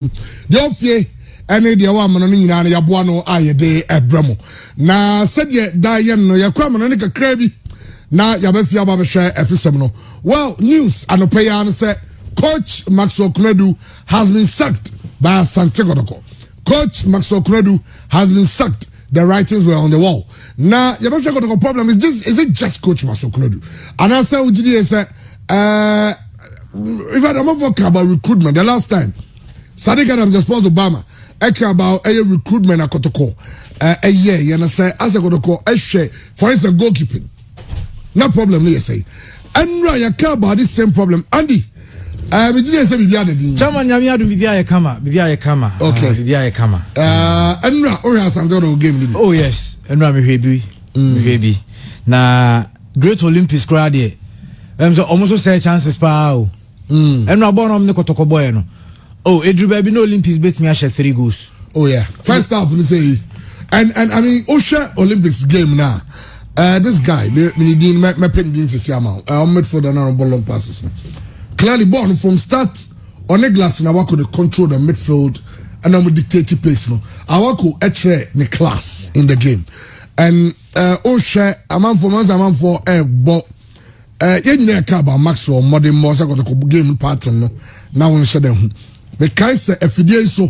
The ofie ene de wa mono nyina na yaboa no ayede ebremo na sede da ye no yakwa mono ne kakra bi na yabafia ba behwe efisem no. Well, news anopeya no say Coach Maxwell Konadu has been sacked by Asante Kotoko. Coach Maxwell Konadu has been sacked. The writings were on the wall. Now, yabafia Kotoko problem is it just Coach Maxwell Konadu? And I say ujidi say if I don't talk about recruitment the last time Sadiq Adams response Obama about a recruitment at Kotoko a year, you know, say as a Kotoko a share for instance goalkeeping. No problem, you say. And you care about this same problem. Andy, we didn't say Bibiana. Chairman Yamiadu Bibia Kama. Okay. Bibia Kama. And Ora Santoro game. Oh yes. And Rami Baby. Na Great Olympics crowd here. So almost say chances pa. And na born the Kotoko boy no. Oh, Edru baby no Olympics bet me I share 3 goals. Oh yeah. First half you say and I mean Osha Olympics game now. This guy, me pen being to see amount. For the honorable long passes. Clearly born from start on a glass and I work on the control the midfield and I'm dictate pace no. I work on the class in the game. And Osha a man for months a man for but you care about Maxwell modern more got a game pattern no. Now when shut them. Me kai say FDA so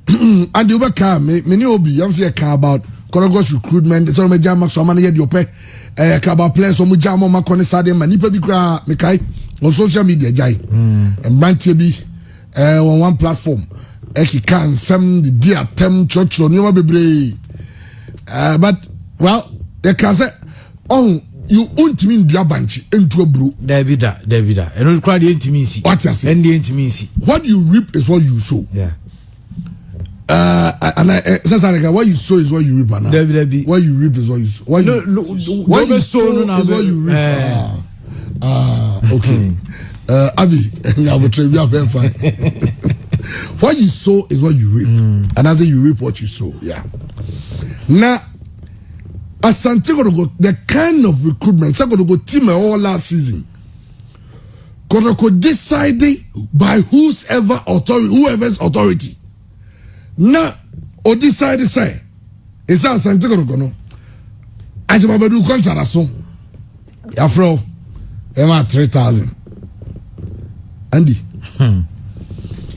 and the overcar me obi I'm say care about Korogos recruitment so me jam Maxwell man here the ope about players so me jam ma kone sade ma nipa bi kra me kai on social media jai and branch bi on one platform e can some the dear tem church no ma bebre but well they can say on you ultimate diabanchi into a brew. David. And all crowd intimacy. What you say? And the intimacy. What you reap is what you sow. Yeah. And I says what you sow is what you reap. David. What you reap is what you sow. What you sow is what you reap. Okay. Abi, now we try. We are very fine. What you sow is what you reap, and as you reap what you sow. Yeah. Now. Asante Kotoko, the kind of recruitment Kotoko team all last season. Kotoko decided by whoever's authority. Now, or decided say, it's Asante Kotoko no. Ajababadu contract so. Afro, Emma 3,000. Andy.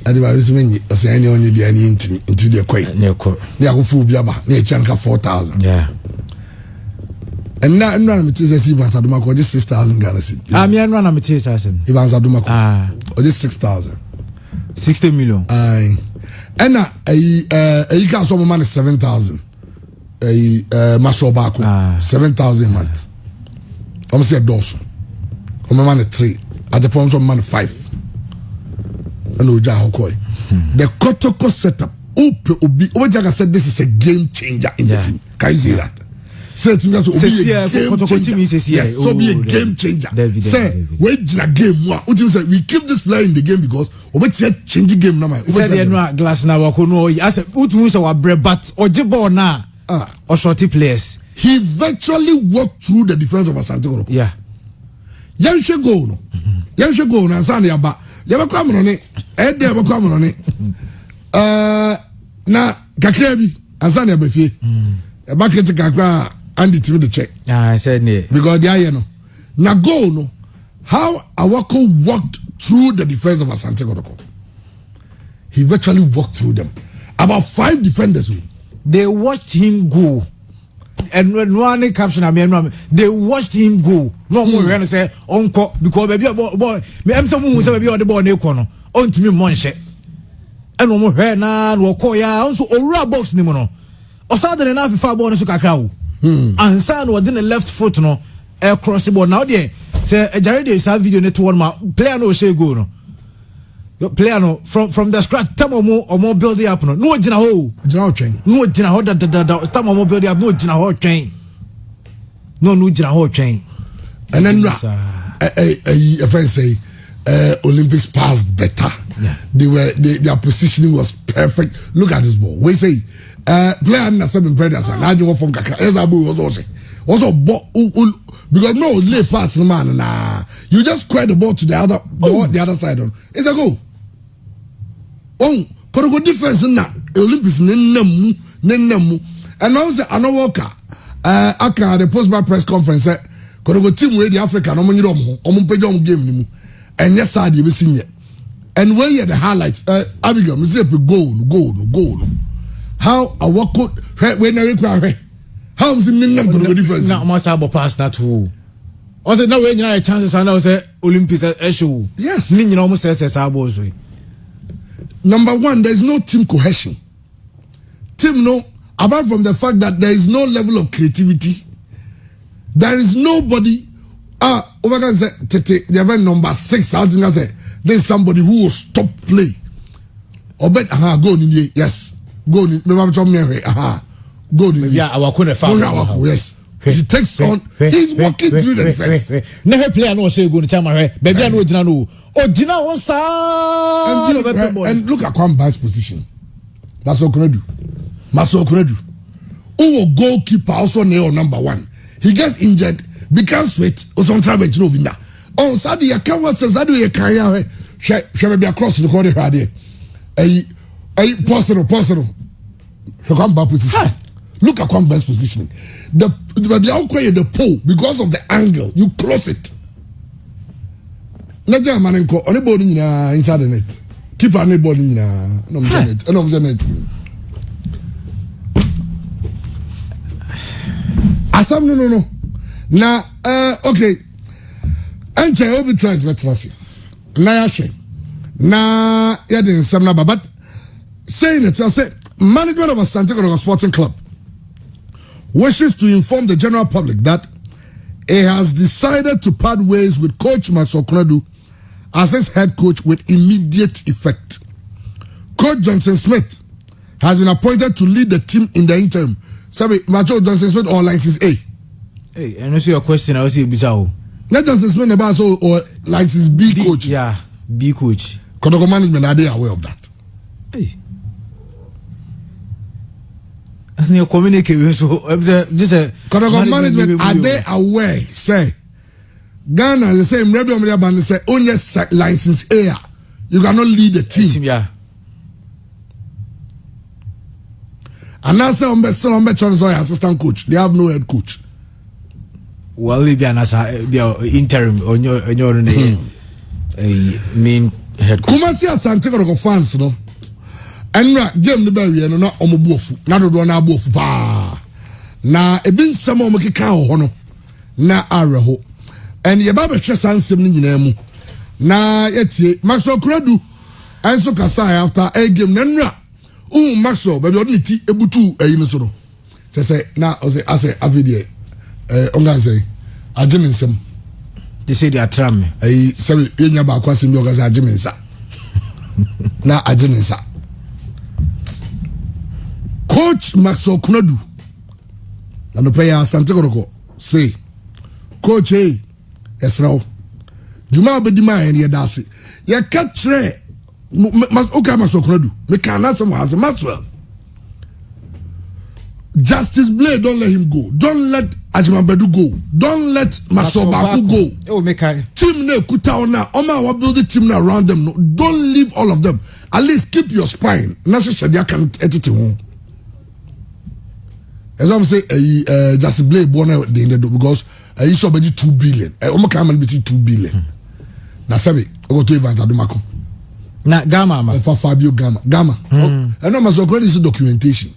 Adi ba risi menyi ose any onye di any into the kwai. Ne ko. Ne akufu biaba, ne chanka 4,000. Yeah. And now I'm just Ivan Sadumako just 6,000 Ghana cedis. I'm here now I'm just Ivan Sadumako. Or just 6,000. 60 million. Aye. And now you can some money 7,000. Masho Bako 7,000 a month. I'm say a dozen. I'm money 3. At the point some money 5. And Oja Hokoi. The Kotoko setup. Obi said this is a game changer in the team. Can you see that? Say to me, so be a game changer. Say, wait a game. What you say? We keep this player in the game because we change the game now. Say they no glass now. I said, "What means our bread but or jibbo na or shorty players." He virtually walked through the defense of Asante Kotoko. Yeah. Yan should go no. Yan should go na Sunday aba. Yaba come on it. Ed yaba come on it. Na kakrebi Asante abefie. Eba kritika kakra. Andy to the check. I said ne. Because they no. Now go no. How Awako walked through the defense of Asante Kotoko. He virtually walked through them. About 5 defenders. They watched him go. And when one caption I mean they watched him go. No more when say uncle because baby boy me am someone who say baby on the ball ne kono. On to me monche. And no more na no call ya also ora box ni mo no. Osade na afifa ball no so kakra wo. And son was in the left foot no cross the ball now there say Jared is a video net one player no say go no player no from the scratch time or more build it up no jina ho train no jina ho da time more build it up no jina ho train no jina ho train and then a friend say Olympics passed better. Their positioning was perfect. Look at this ball. We say player na seven predators and I from kakra Ezabu was also because no lay pass man na you just square the ball to the other side on it's a goal. Kotoko defense na Olympics nennamu and also Anowoka aka the post match press conference Kotoko team we the Africa no monyi dom omo game ni mu enye sad ye be sinye and where the highlights Abigail me say goal how a work when na rekwa how am sinnam Kotoko defense na mo sa bo pass na too on say na we nyina chances and now say Olympics show yes ni nyina mo say sabo so. Number one, there is no team cohesion. Team no, apart from the fact that there is no level of creativity, there is nobody. Over can say, the event number 6, I think I say, there is somebody who will stop play. Or bet, go in the yes, go in. Go in. Yeah, our corner yes. He takes on. He's walking through the defense. Never play no say go to Chamare. Baby, I know Dina no. Oh, Dina on side. And look at Kwamba's position. That's what can do. Maso can do. Oh, goalkeeper also nail number 1. He gets injured, becomes sweat. Or some travel to Novina. On Saturday, I can't watch Saturday. I can't. Shall be across the corner here. A personal. Kwamba's position. Look at Kwamba's positioning. The pole because of the angle you close it. Naja manenko on the ball inside the net. Keep on the ball no net. Asam no. Na okay. Anche obi tries betlasi. Na yashe. Na yadin sam na but saying it I say management of Asante Kotoko Sporting Club wishes to inform the general public that it has decided to part ways with Coach Maxwell Konadu as his head coach with immediate effect. Coach Johnson Smith has been appointed to lead the team in the interim. Sabi, Macho Johnson Smith or license A? Hey, and also your question, I was saying, Bizarro. Not Johnson Smith about so or license B coach. Yeah, B coach. Kotoko management, are they aware of that? Hey. And you communicate so just a Kotoko management are they aware? Say Ghana the same radio media band say only license A you cannot lead the team. Yeah. And now say still on assistant coach. They have no head coach. Well, they are interim on your main head coach. Kumasi Asante Kotoko fans no. Enra game the barrier no na omobuofu na dodo na abuofu pa na ebin sama omekeka ho no na areho en ye ba be hwe sansem ni nyina mu na yetie Maxwell Konadu enso kasa after a game na nra Maxwell be odi ti ebutu ayi no so no say na o say avide onga say agimensem they say they are tram me ayi say yenya ba kwasem bi onga say agimensa na agimensa. Coach Maxwell Konadu and the player Asante Kotoko say Coach yes now Juma Bedima and Yadasi ya catchre Maxwell Konadu me can answer Maxwell Justice Blade don't let him go, don't let Ajimabedu go, don't let Maxwell Baku go. Oh make team ne kuta ona Oma wa build the team around them, no, don't leave all of them, at least keep your spine na shadia can edit it. As I'm saying, just Blade born because you saw 2 billion. Omo can man between 2 billion. Na sabi, go to Evans Adumako. Na Gamma ma. For Fabio Gamma. I know Maxwell Konadu is documentation.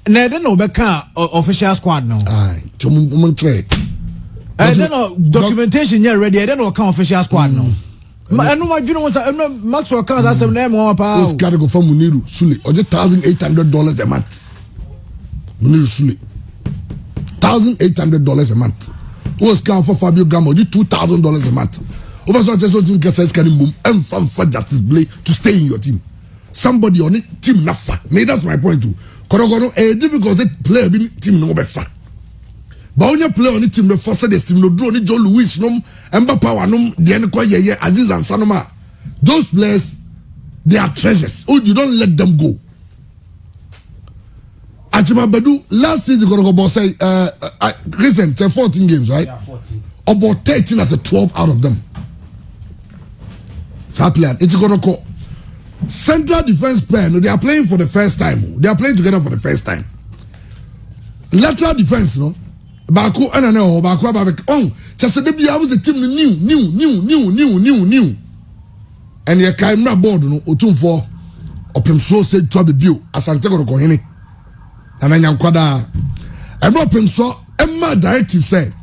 Na dey no beka official squad no. Aye, to try. I don't know documentation here ready. I don't know can official squad no. I know my junior was Maxwell can as some name one pa. This guy go from Muniru Sule, or just $1,800 a month. Muniru Sule. $1,800 a month. Who was count for Fabio Gamma? You $2,000 a month. Over so just want to get size carrying boom and fun for Justice Blade to stay in your team. Somebody on it team nafa. Maybe that's my point too. Kotoko a difficult player be team no be fa. But when you play on the team the first this team no draw ni Joe Louis num Emba Power num the enko ye Aziz and Sanoma. Those players they are treasures. Oh, you don't let them go. Ajimabedu last season Kotoko say recent 14 games, right? Yeah, 14. About 13 as a 12 out of them. That player, it's Kotoko. central defense pair, no, they are playing for the first time. They are playing together for the first time. Lateral defense, no. Baku and no, Baku Babek. Oh, just a baby, I was a team new. And your camera board, no, Otum for Opim so said to the view as Santiago Kohini. And then Yankwada. And Opim so Emma directive said,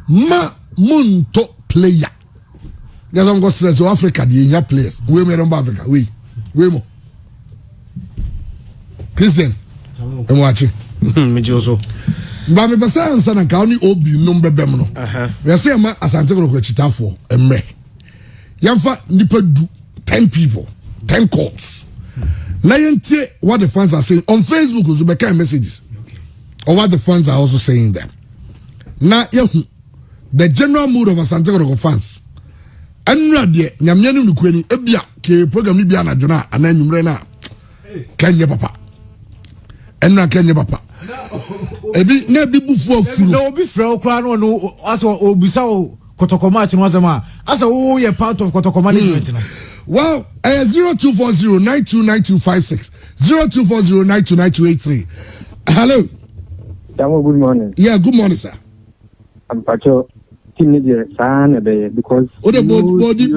Ma Munto player. There's some go to Africa, the India players. We made them Africa. We more. Christian, I'm watching. Me also. But me basa ansa na ka oni obi number bem no. We say ma asante ko chita for emre. Yamfa nipa du 10 people, 10 calls. Na yentie what the fans are saying on Facebook so be kind messages. Or what the fans are also saying there. Na yehu the general mood of asante ko fans. Anra de nyamnya no nukwani ebia ke program ni bia na dwona ana nwumre na kanye papa. Enra kanye papa. Ebi na bi bufu afuru na obi frɛ okra no aso obisa o kotokoma ati no asema asa wo ye part of kotokoma management na well 0240929256 0240929283 hello Jamo, good morning. Yeah, good morning, sir. I'm Pacho. Because body. Bobby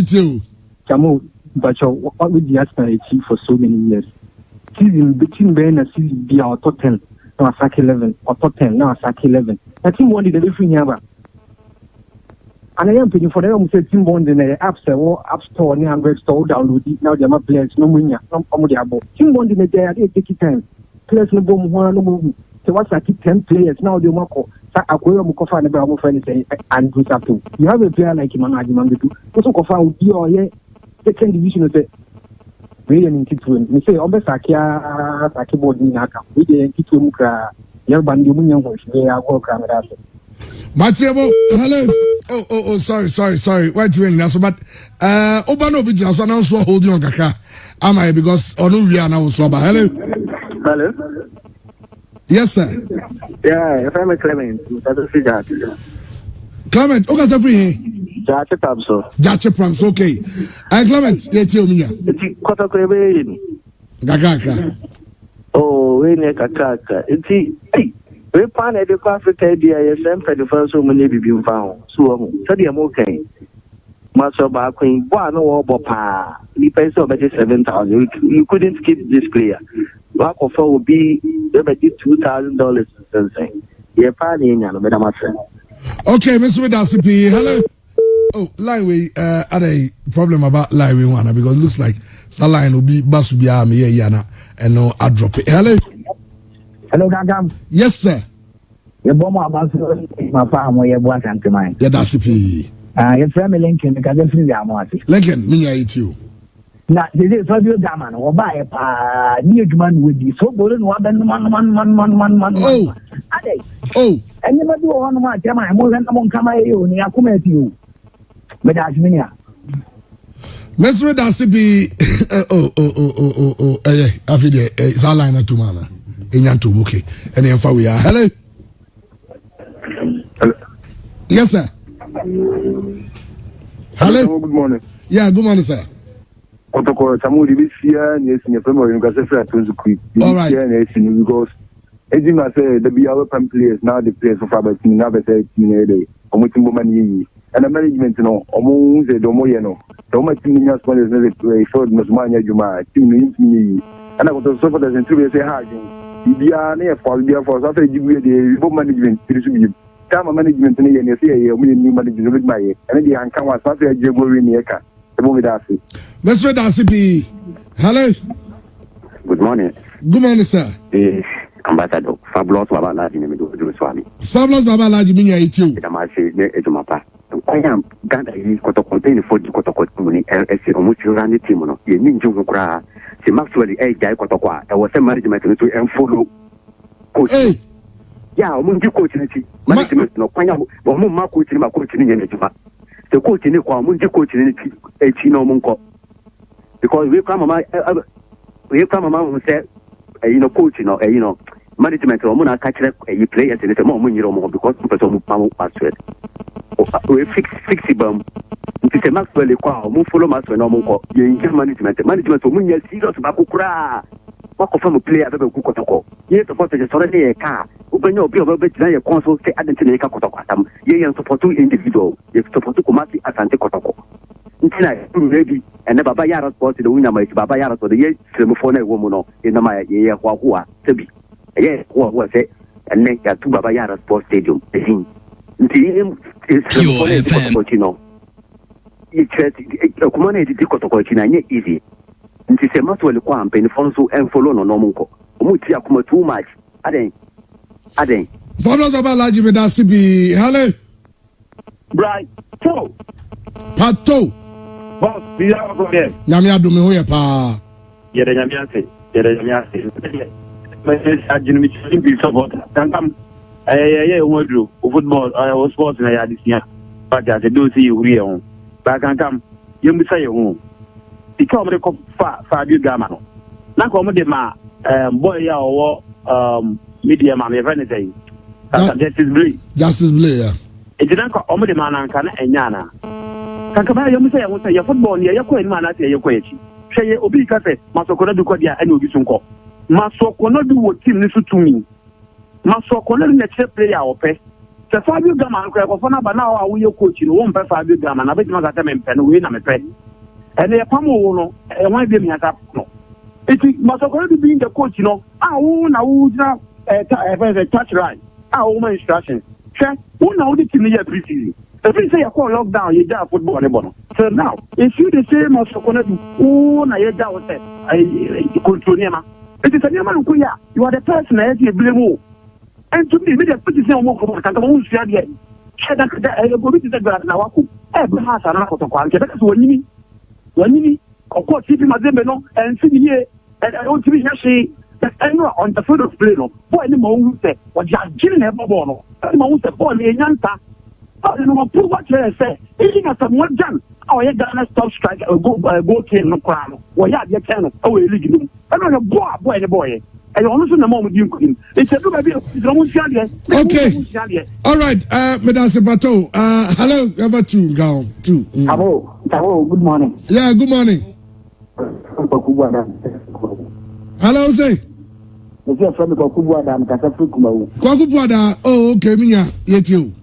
too. Jamo, Pacho, what would the aspirate for so many years? Season between Ben and season be our top 10, now Saki 11, or top 10, now Saki 11. I think one did the different year. And I am paying for them, say Team Bond in the App Store, near Android Store, download it. Now they're players, no money, no Amodiabo. Team Bond in the day, they take it time. Players no bomb, no move. So what's I keep 10 players now? The Mako, Akoya Mukofa and Bravo friend say, and do something. You have a player like Imanajiman, also Kofa would be or second division of the Rayan Kitwin. We say, Obesakia, Sakibod Naka, we didn't keep Muka, Yerbandumian, which they are all cameras. Matiabo, hello. Oh, sorry. Wait a minute, so but Obano Bija so now so holding on kaka. Am I because Onu Riana was so hello. Hello. Yes, sir. Yeah, if I'm a Clement, that's a figure. Clement, okay, that's free. Jache Pamso. Jache Pamso, okay. Clement, let's tell me. It's Kota Krebe. Gagaka. Oh, we need a kaka. It's we plan at the Africa idea, for the first woman may be found. So, I'm okay. Master Barquin, one or Bopa, the price of 7,000. You couldn't skip this player. Lack of will be $2,000 something. You're planning, and Madam. Okay, Mr. Dasipi, hello. Oh, Lightway, had a problem about Lightway one because it looks like Saline will be Basubia, me, Yana, and no, I drop it. Hello. Hello, Gagam. Yes, sir. Your bomb about my farm where your boy can come in. Yeah, that's it. Your family Lincoln, because I'm free. Lincoln, me, I eat you. Now, this is Fabio Gaman or buy a new man with you. So, good one. Oh, and you never do on my time. I'm more than I'm coming you. I come at you. But that's me. Mr. Dasipi, I feel it's all line to mana. In Yantu, okay. And then we are. Hello. Yes, sir. Hello. Good morning. Yeah, good morning, sir. Otoko Samudi this year, yes, in your family, you can say to quick. All right. Because Ejima said the be our players now the players for Faber team now better team day. On which woman and the management no among the Domoyano. So much team in your sponsors never play for Musmania Juma, team in me. And I got to suffer as in 2 years harding. If are near for the for after you the management to time management and you say a new management with my and then come was after a Jaguar in the Eka. Mr. Dasipi, hello. Good morning. Good morning, sir. Ambassador, Fabulous Baba Laji, do Swami. Fabulous Baba Laji, mean I too. It's my pa. I am Ganda is got to contain for the Kotokot, LSC, on which you ran the team. You mean Jukra. She actually a guy Kotokwa. I was a management to follow. Hey. Yeah, among you coaching management, no, when I'm more coaching my coaching in the the coach in the Kwamunji coach in a Chino Munko. Because we come among who said, coaching or, management or Mona catch a players in the moment you know because people don't password. we fix bam nti se Maxwell kwa o mo follow Maxwell no mo ko ye nje management o mo nya serious ba kokura wako from player be ku kotoko ye support je sore ne ka ubenya obi obe tina ye consult say identity ne ka kotoko atam ye support individual ye support Kumasi Asante kotoko ntina ready ene baba yara sport de wunya ma baba yara so de ye slemfo na ewo mu no ye na ma ye hwa sebi ye hwa se ene ya tu baba yara sport stadium ehin nti slemfo na kotoko chino kuma na editi kotoko china nye easy nti se Maxwell kwa mpeni fonso enfollow no no munko omuti akuma too much aden Fọdọ sọba Alhaji Medasi bi hale. Bright so Pato. boss bi ya ko de. Nyame adome ho ye pa. Yere nyame ase. Me se ajinu mi chini bi support. Tankam wodro football o sport na ya disia. But as do see you here on. Ba kankam yemu say ho. Ika omre ko Fabio Gama no. Na ko mo de ma boy ya owo media ma me friend say. Justice Blay ya. Ejina ko omo de ma na nka na enya na. Kanka ba yemu say ho say ya football ne ya ko ni ma na say ya ko echi. Hweye obi ka say masokona du ko dia ani obi sunko. Masokona du wo team ni sutumi. Masokona ni next player ope. Se Fabio Gama ko ko fona ba na wa wo ye coach no wo mpe Fabio Gama na be ma ka ta me mpe no we na me pe. Ene pamo wo no e wan bi mi ata no eti masokoro bi being the coach no wo na wo jina touch right wo ma instruction che wo na wo the team here pre-season if you say you call lockdown you da football ne bono so now if you the same masokoro bi wo na ye da wo say control nema eti se nema nko ya you are the person na ye blame and to me the position wo ko kan ka wo sia de che da go bi te da na wako be ha sa na ko to kwa nke da so wanyini of course if you mazembe no and see here and I want to be here and on the field of play no boy ni mo wu se o ja jini na ebo no ni mo wu se ball e nyanta no mo prove what you say even as someone jan ye Ghana stop strike go kill no kra no wo ya de ken no we league no and no boy and you also na mo di nkunim it's a do ba bi no mo sia de okay all right Medasi Pato hello ever two go two Hello, good morning. Yeah, good morning. Hello, say. If you're from Kubuada, I'm Kasafukumo. Kwakubuada, oh, okay, Minya, yet you.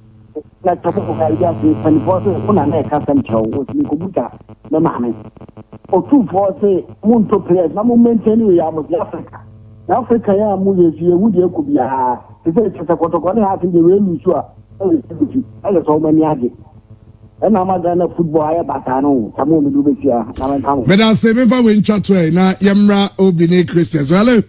Like Topoka, yes, and for the Custom Show was Nikubuta, the man. Or two for say, Munto players, no moment anyway, I was Africa. Africa, yeah, movies, you would you could be a. If it's a Kotokoni, I think the real sure. I just saw many again. And I'm Ghana football, I batano. Come on, do this here. But I'll say, if I win chat way, now Yamra Obine Christians. Hello.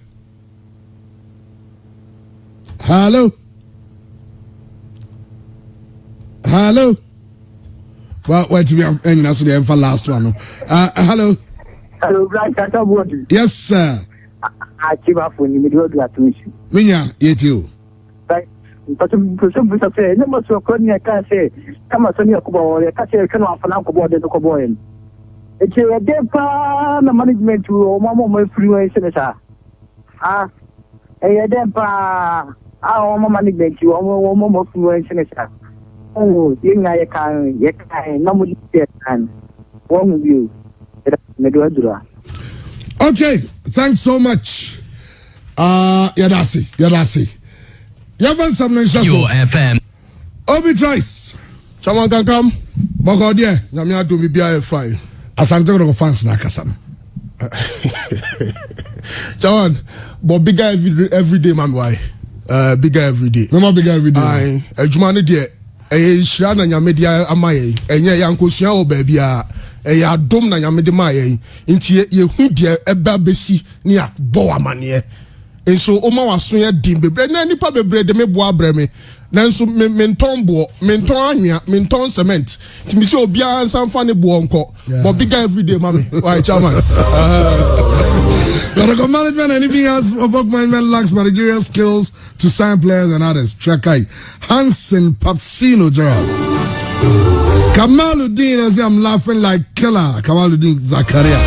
Well, wait to be any national for last one. Hello. Hello, Bright. I don't want you. Yes, sir. I keep up when you do that to me. Minya, yet you. But some people say, no more so corny, I can't say, come on, Sonny Kubo, I can't say, come on, Fanako, the Koboyan. It's a depa management to Mama freeway senator. A depa, our management to Mama freeway senator. Oh, I can, no more and one of you. Okay, thanks so much. Yadasi. You have some Pure FM. Obi Trice. Someone can come. Boko dia. Nyamia to be BIFI. Asante ko fans na kasam. Chawan, but bigger every day, man. Why? Bigger every day. No more bigger every day. Aye. Ejumani dia. Shira na nyame dia amaye. Enye yankosua o baby a. Ya dom na nyame de maye. Nti ye hu dia eba besi ni akbo amane. And so Oma was so dim bebre na nipa bebre de me boa breme nanso menton cement timi se obia sanfa ne bo onko but bigger every day mami why chairman the management and anything else of management lacks managerial skills to sign players and others Chakai Hansen Papsino Gerald Kamaluddin as I'm laughing like killer Kamaluddin Zakaria.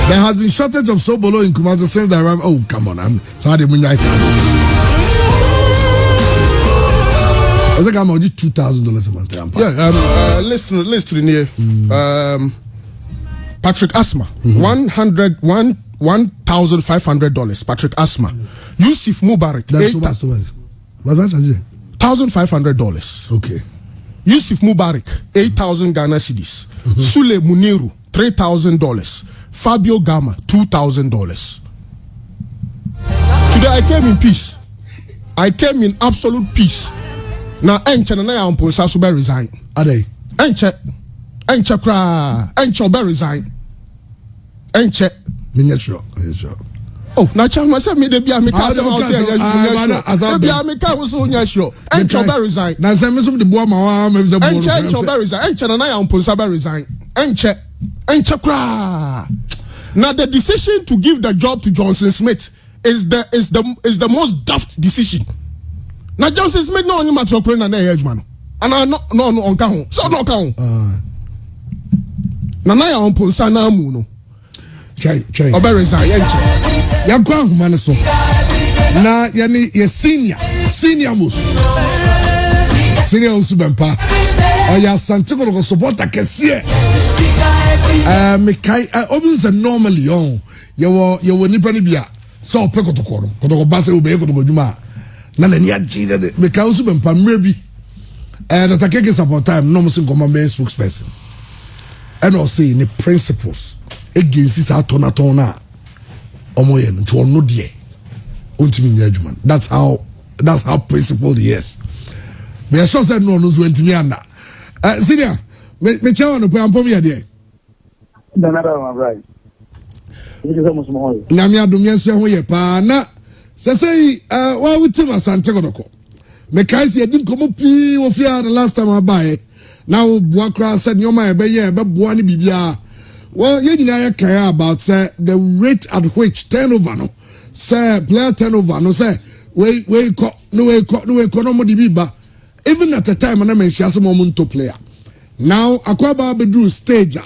There has been shortage of Sobolo in Kumasi since they arrived. Oh, come on, I'm sorry, was like I'm only $2,000 a month. Yeah, listen here. Patrick Asma, $1,500. Patrick Asma, Yusuf Mubarak, that's too much. What was that? $1,500. Okay. Yusuf Mubarak, 8,000 Ghana cedis. Sule Muniru, $3,000. Fabio Gama, $2,000. Today I came in peace. I came in absolute peace. Now, Enche na ya amponsa so be resign. Ade. Enche kra. Enche be resign. Enche. Sure. Oh, na chama say me de bia me ka say ma say ya de bia me ka so nya sure. Enche be resign. Na say me so de boa ma me say boa. Enche be resign. Enche na ya amponsa be resign. Enche kra. Now the decision to give the job to Johnson Smith is the most daft decision. Now Johnson Smith no only matter operating na hedge man. And I no on ka so no ka ho. Na ya on ponsa na mu no. Chai. Obe resign enche. Ya kwa huma so. Na yani ye senior most. Senior usubempa. Oya Santiago ko supporter kese. Mekai obinze normally you nipa ni bia so pe kotoko ba se obe kotoko djuma na ni aji de mekai usu be mpa mrebi that take support time no musin come be spokesperson and also the principles against this atonatona na omoye no to no de ontimi nya adwuma. That's how principled he is. Me sure said no ntimi anda senior me chawa no pe ampom ya de right. Nami adumye so ho ye pa na sesei wa wutim asante godoko me kai se edim komo pi wo fia the last time abaye na wo bua kra said nyoma e be ye be bua ni bibia well ye nyina ye kai about say the rate at which turnover no say player turnover no say we ko no mo di biba even at the time na mention as mo to player now akwaba bedru stage.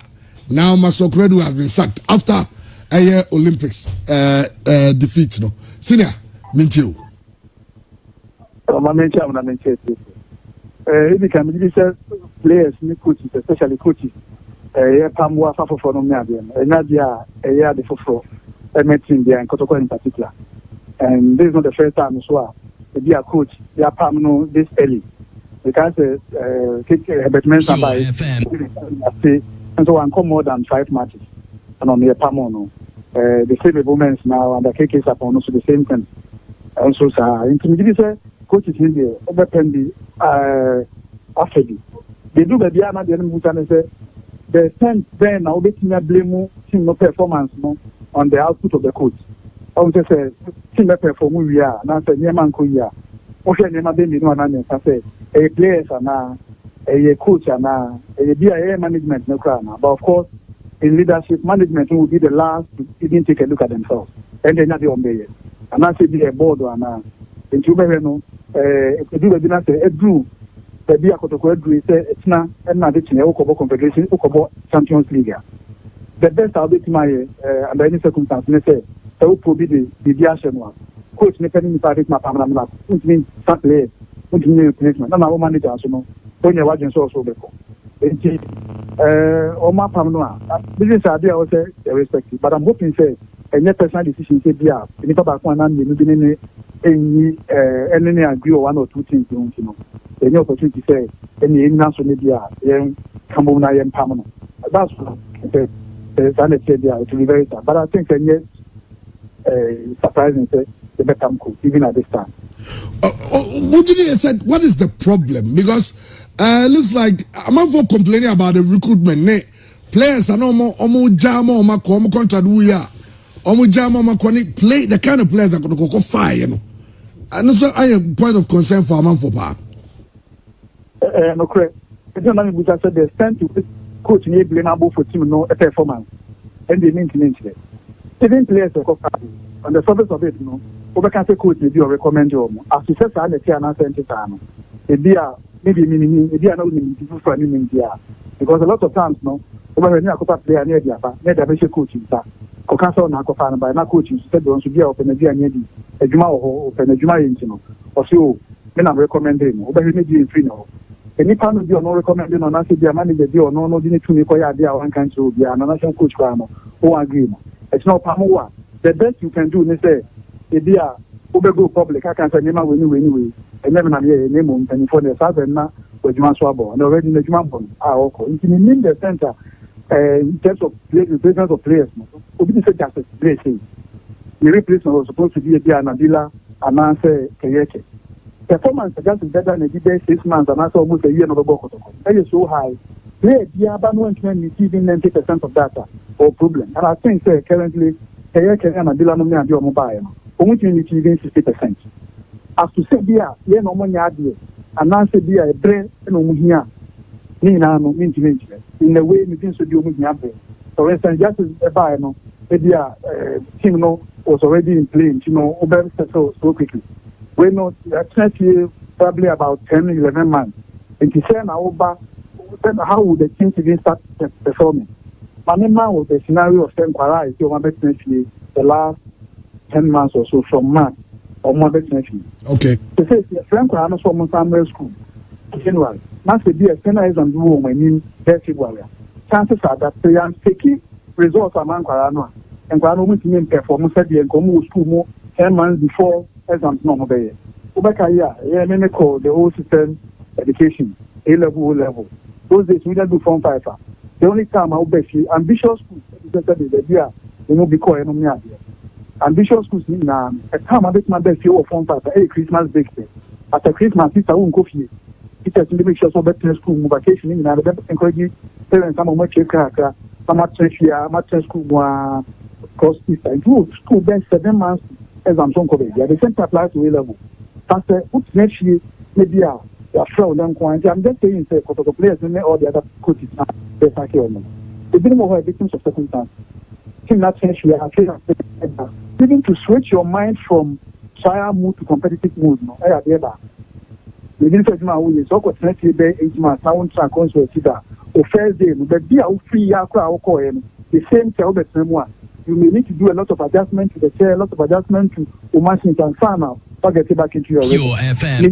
Now Masokredu has been sacked after a year Olympics defeat. No, senior, Mintio. If you can be players, coaches, especially coaches, Pamwa for no Nadia, a year the for a meeting there in Kotoko in particular. And this is not the first time as well. To be a coach, they are Pamno this early because Betman by and so I come more than 5 matches. And on the Pamono, the same moments now, and the KK upon also the same thing. Also, intermediate coaches in there, overpendi, after they do the Diana, the enemy, and say, the sense then now making a blame team no performance no on the output of the coach. I would just say, team perform we are, now say, Yaman Kuya, okay, never been no one, I say, a players are now. A coach and a BIA management no crown. But of course, in leadership, management will be the last to even take a look at themselves. And they're not the obey. And I say be a board or an in Tubero, do the dinner say, Drew, the Bia Kotoko, say, it's not, and not it's in Okobo Confederation, Okobo Champions League. The best I'll be to my, under any circumstance, they say, they will probably the Biashan one. Coach, Nepeni, Paris, my Pamela, which means Saturday, which means replacement. No, my manager, so no. When you're watching so before. Oma Pamnoa, this is idea I say respect, but I'm hoping say any personal decision say be up. If about one and any agree one or two things, you know. Any opportunity say any national media, come on, I am permanent. That's what it will be very sad. But I think surprising say the better cool, even at this time. Mujini said, what is the problem? Because looks like I'm not for complaining about the recruitment. Players are no more jama or my contract we are. Jama play the kind of players that could go fire, you know. And also I have a point of concern for a man for power. No correct. It's not only because they stand to coach and blame for team no performance. And they maintenance it. Even players are on the surface of it, you know. Over can say coach maybe or recommend you. As you said, I can't send time. Maybe maybe I know people for meaning there. Because a lot of times, no, over when you are player near the upper, near the coaching, sir. Cocasso na kofana by na coaching, said on should be open a dear near a Juma or open a Juma, you know, or so me na recommending no obehi me di free no any pan of you no recommending no na say the manager dey no no di to me ko ya dey a one country obi a national coach kwa no who agree no it's not pamowa the best you can do ni say e be a obego public I can say nema we anyway and never na me name on and for the south na wadjuma so abo and already na djuma bon okay it mean the center in terms of replacement of players no obi say just play say the replacement was supposed to be a Nabila and answer Kayeke. Performance against better than the 6 months and answer almost a year of a book. That is so high. Play the Abano and receiving 90% of data or problem. And I think currently Kayeke and Nabila no me mobile. Only receiving 60%. As to say there, yeah no money idea. And answer there a brain and Umuhia. Nina no mean in the way meetings to do Umuhia. For instance, just as a buy no, team no was already in play, over settle so quickly. We know actually probably about 10, 11 months. And to say now, how would the team even start performing? Manema was the scenario of Sam Kwara is the last 10 months or so from March or more than okay. To say Frank Kwara from Samuel School, January. Now to be a center is on the room when in February. Chances are that they are taking results among Kwara. And Kwara mean performance at the Nkomu school more 10 months before exams no obey. Ubeka me call the whole system education, A-level, O-level. Those days we don't do Form 5. The only time I obey ambitious schools, they will be called ambitious schools na a time I bet my best year of Form 5, Christmas break. After Christmas, it's a own coffee. It's a make sure so better school vacation in the encourage parents some of my children, some much school course is school best 7 months exams on COVID. The same applies to A-level. That's next year maybe a fraud and quantity. I'm just saying say for the players and all the other coaches they are killing. They didn't know victims of circumstance. In that sense we are even to switch your mind from trial mood to competitive mood. No, I have ever. We didn't say my way so got next year 8 months sound track on so or first day but be a free the same tell the same one. You may need to do a lot of adjustment to the chair, a lot of adjustment to machines and farm get it back into your FM.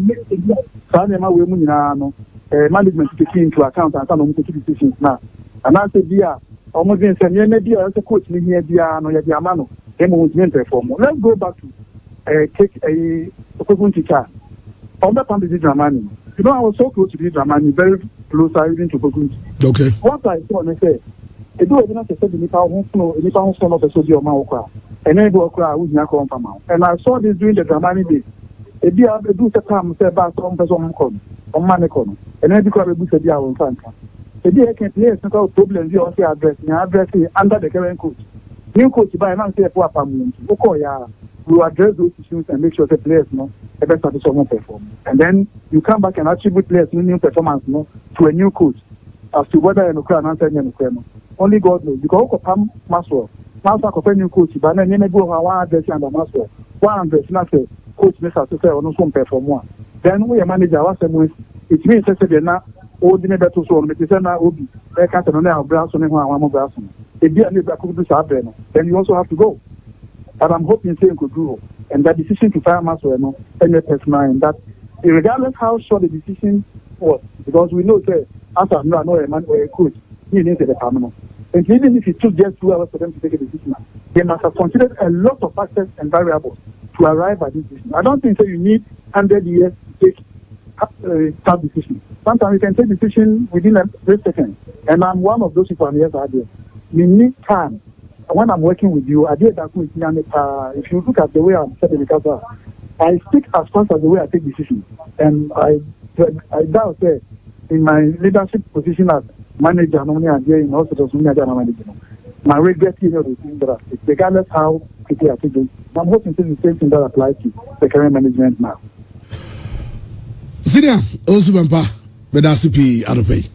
Management to take into account and some take decisions now. And I said, yeah, almost in some maybe as a coach in here, Diamano, perform. Let's go back to take a equivalent teacher. On that time, Dramani. You know, I was so close to Dramani, very close, even to Kogunti. Okay. What I saw, I said, I do not say the Nippon son of a social Mauka, and then go cry with Nakon Pamau. And I saw this during the Dramani day. A dear do the time say about some person on Manacon, and then because we said, on Franca. A dear can play a central problem, you also address under the current coach. New coach by an answer for Pamu, Okoya, you address those issues and make sure the players know the best of the summer perform. And then you come back and attribute players new performance to a new coach as to whether an Ukraine answer any only God knows. Because Okopam Maswell, Maswell new coach, but then you go one address under Maswell, one address, not say coach Mr. to say or no some perform one. Then we a manager, what's the most it means that now all the better to so make it now Obi, they can't know brass on one more brass. If you are then you also have to go. But I'm hoping saying could grow. And that decision to fire Maswell, any person in that, regardless how short the decision was, because we know that after I know a man or a coach, he needs a permanent. And even if it took just 2 hours for them to take a decision, they must have considered a lot of factors and variables to arrive at this decision. I don't think that you need 100 years to take tough decisions. Sometimes you can take decision within a few seconds. And I'm one of those people on the other. We need time. When I'm working with you, I did that with if you look at the way I'm setting because I speak as fast as the way I take decisions. And I doubt that in my leadership position as manager, normally I'm here in hospitals, my regret is the thing that I speak, regardless how quickly I take it. I'm hoping to the same thing that applies to the current management now. Senior, also Bampa, but that's the Adope.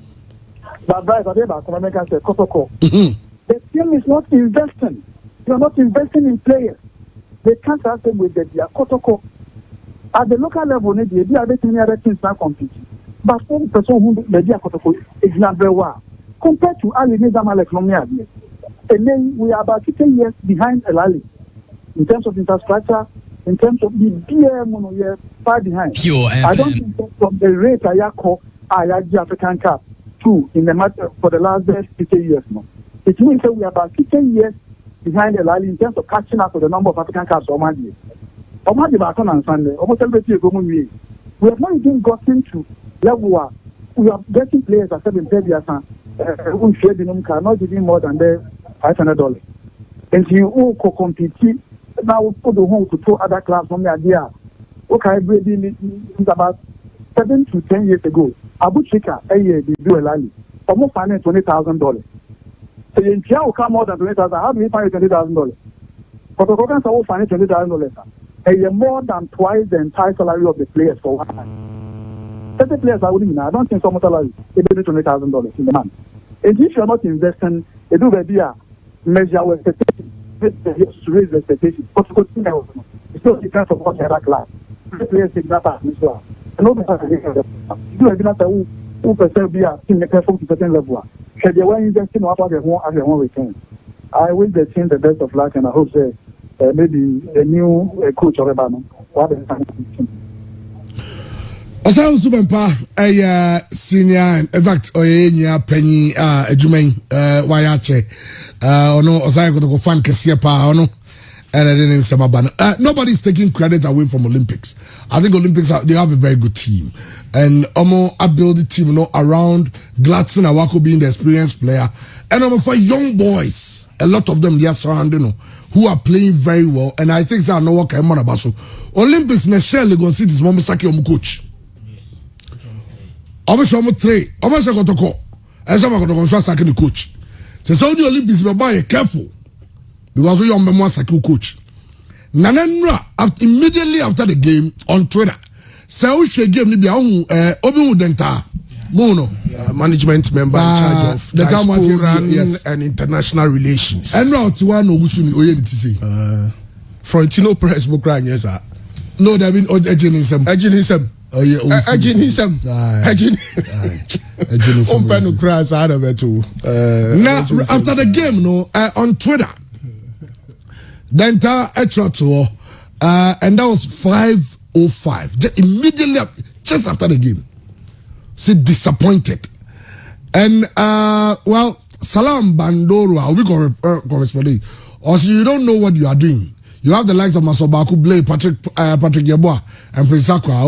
But Bryce, I did about American say, Kotoko. The team is not investing. You're not investing in players. They can't have them with the Kotoko. At the local level, they are betting other teams not competing. But one person who the Kotoko is not very well. Compared to Ali Nizamalek and then we are about 15 years behind El Ali in terms of infrastructure, in terms of the BM, you're far behind. Pure I don't FM. think that from the rate I call African Cup 2 in the matter for the last 50 years now. It means that we are about 15 years behind the line in terms of catching up with the number of African Cups or Monday. Or Monday back on Sunday, almost every year. We have not even gotten to level where we are getting players at 7 years who share the number not giving more than $500. And you who compete now put the home to 2 other clubs from the idea. Okay, it's about 7 to 10 years ago. Abu Chika, a year, they do a lally. Almost finding $20,000. So in Kia will come more than $20,000. How do we find $20,000? But the Kogan will find $20,000. A year more than twice the entire salary of the players for 1 month. 30 players are winning now. I don't think some salary they pay $20,000 in the month. And if you are not investing, they do the measure with expectations, to raise the expectations. But it's still depends on what the other class. The players take that part as well. And all the time, you have been who percent be a team perform to certain level. So they were investing after their own return. I wish the team the best of luck, and I hope that maybe a new coach or whatever. Osawu Subempa, senior, in fact, Oyenya Penny, Jumain, Wayache, ono Osawu go fan Kesia pa ono. And I didn't say nobody's taking credit away from Olympics. I think Olympics they have a very good team, and I build the team, around Gladson Awako being the experienced player, and for young boys, a lot of them they are surrounding, who are playing very well, and I think that no work about so Olympics next year they go see this one Saki coach. Omo 3, Omo Sakotoko, and some are going to Saki the coach. So the Olympics be careful. Because we are memoir coach. Nanenra immediately after the game on Twitter. Say we should game ni Obi Udenta Mono management member in charge of the diaspora and international relations. And now to one Ogusuni Oyeni to say. Frontino Press Bukran yes sir. No, there been Ejinisem. Oh yeah, Ejinisem. Open cross out of it too. Now after the game, on Twitter. Denta Etroto, and that was 5:05. Just immediately, just after the game, see disappointed, and well, Salam Bandoro, we corresponding. Also, you don't know what you are doing. You have the likes of Masobaku, Blake, Patrick Yeboah, and Prince Akwa,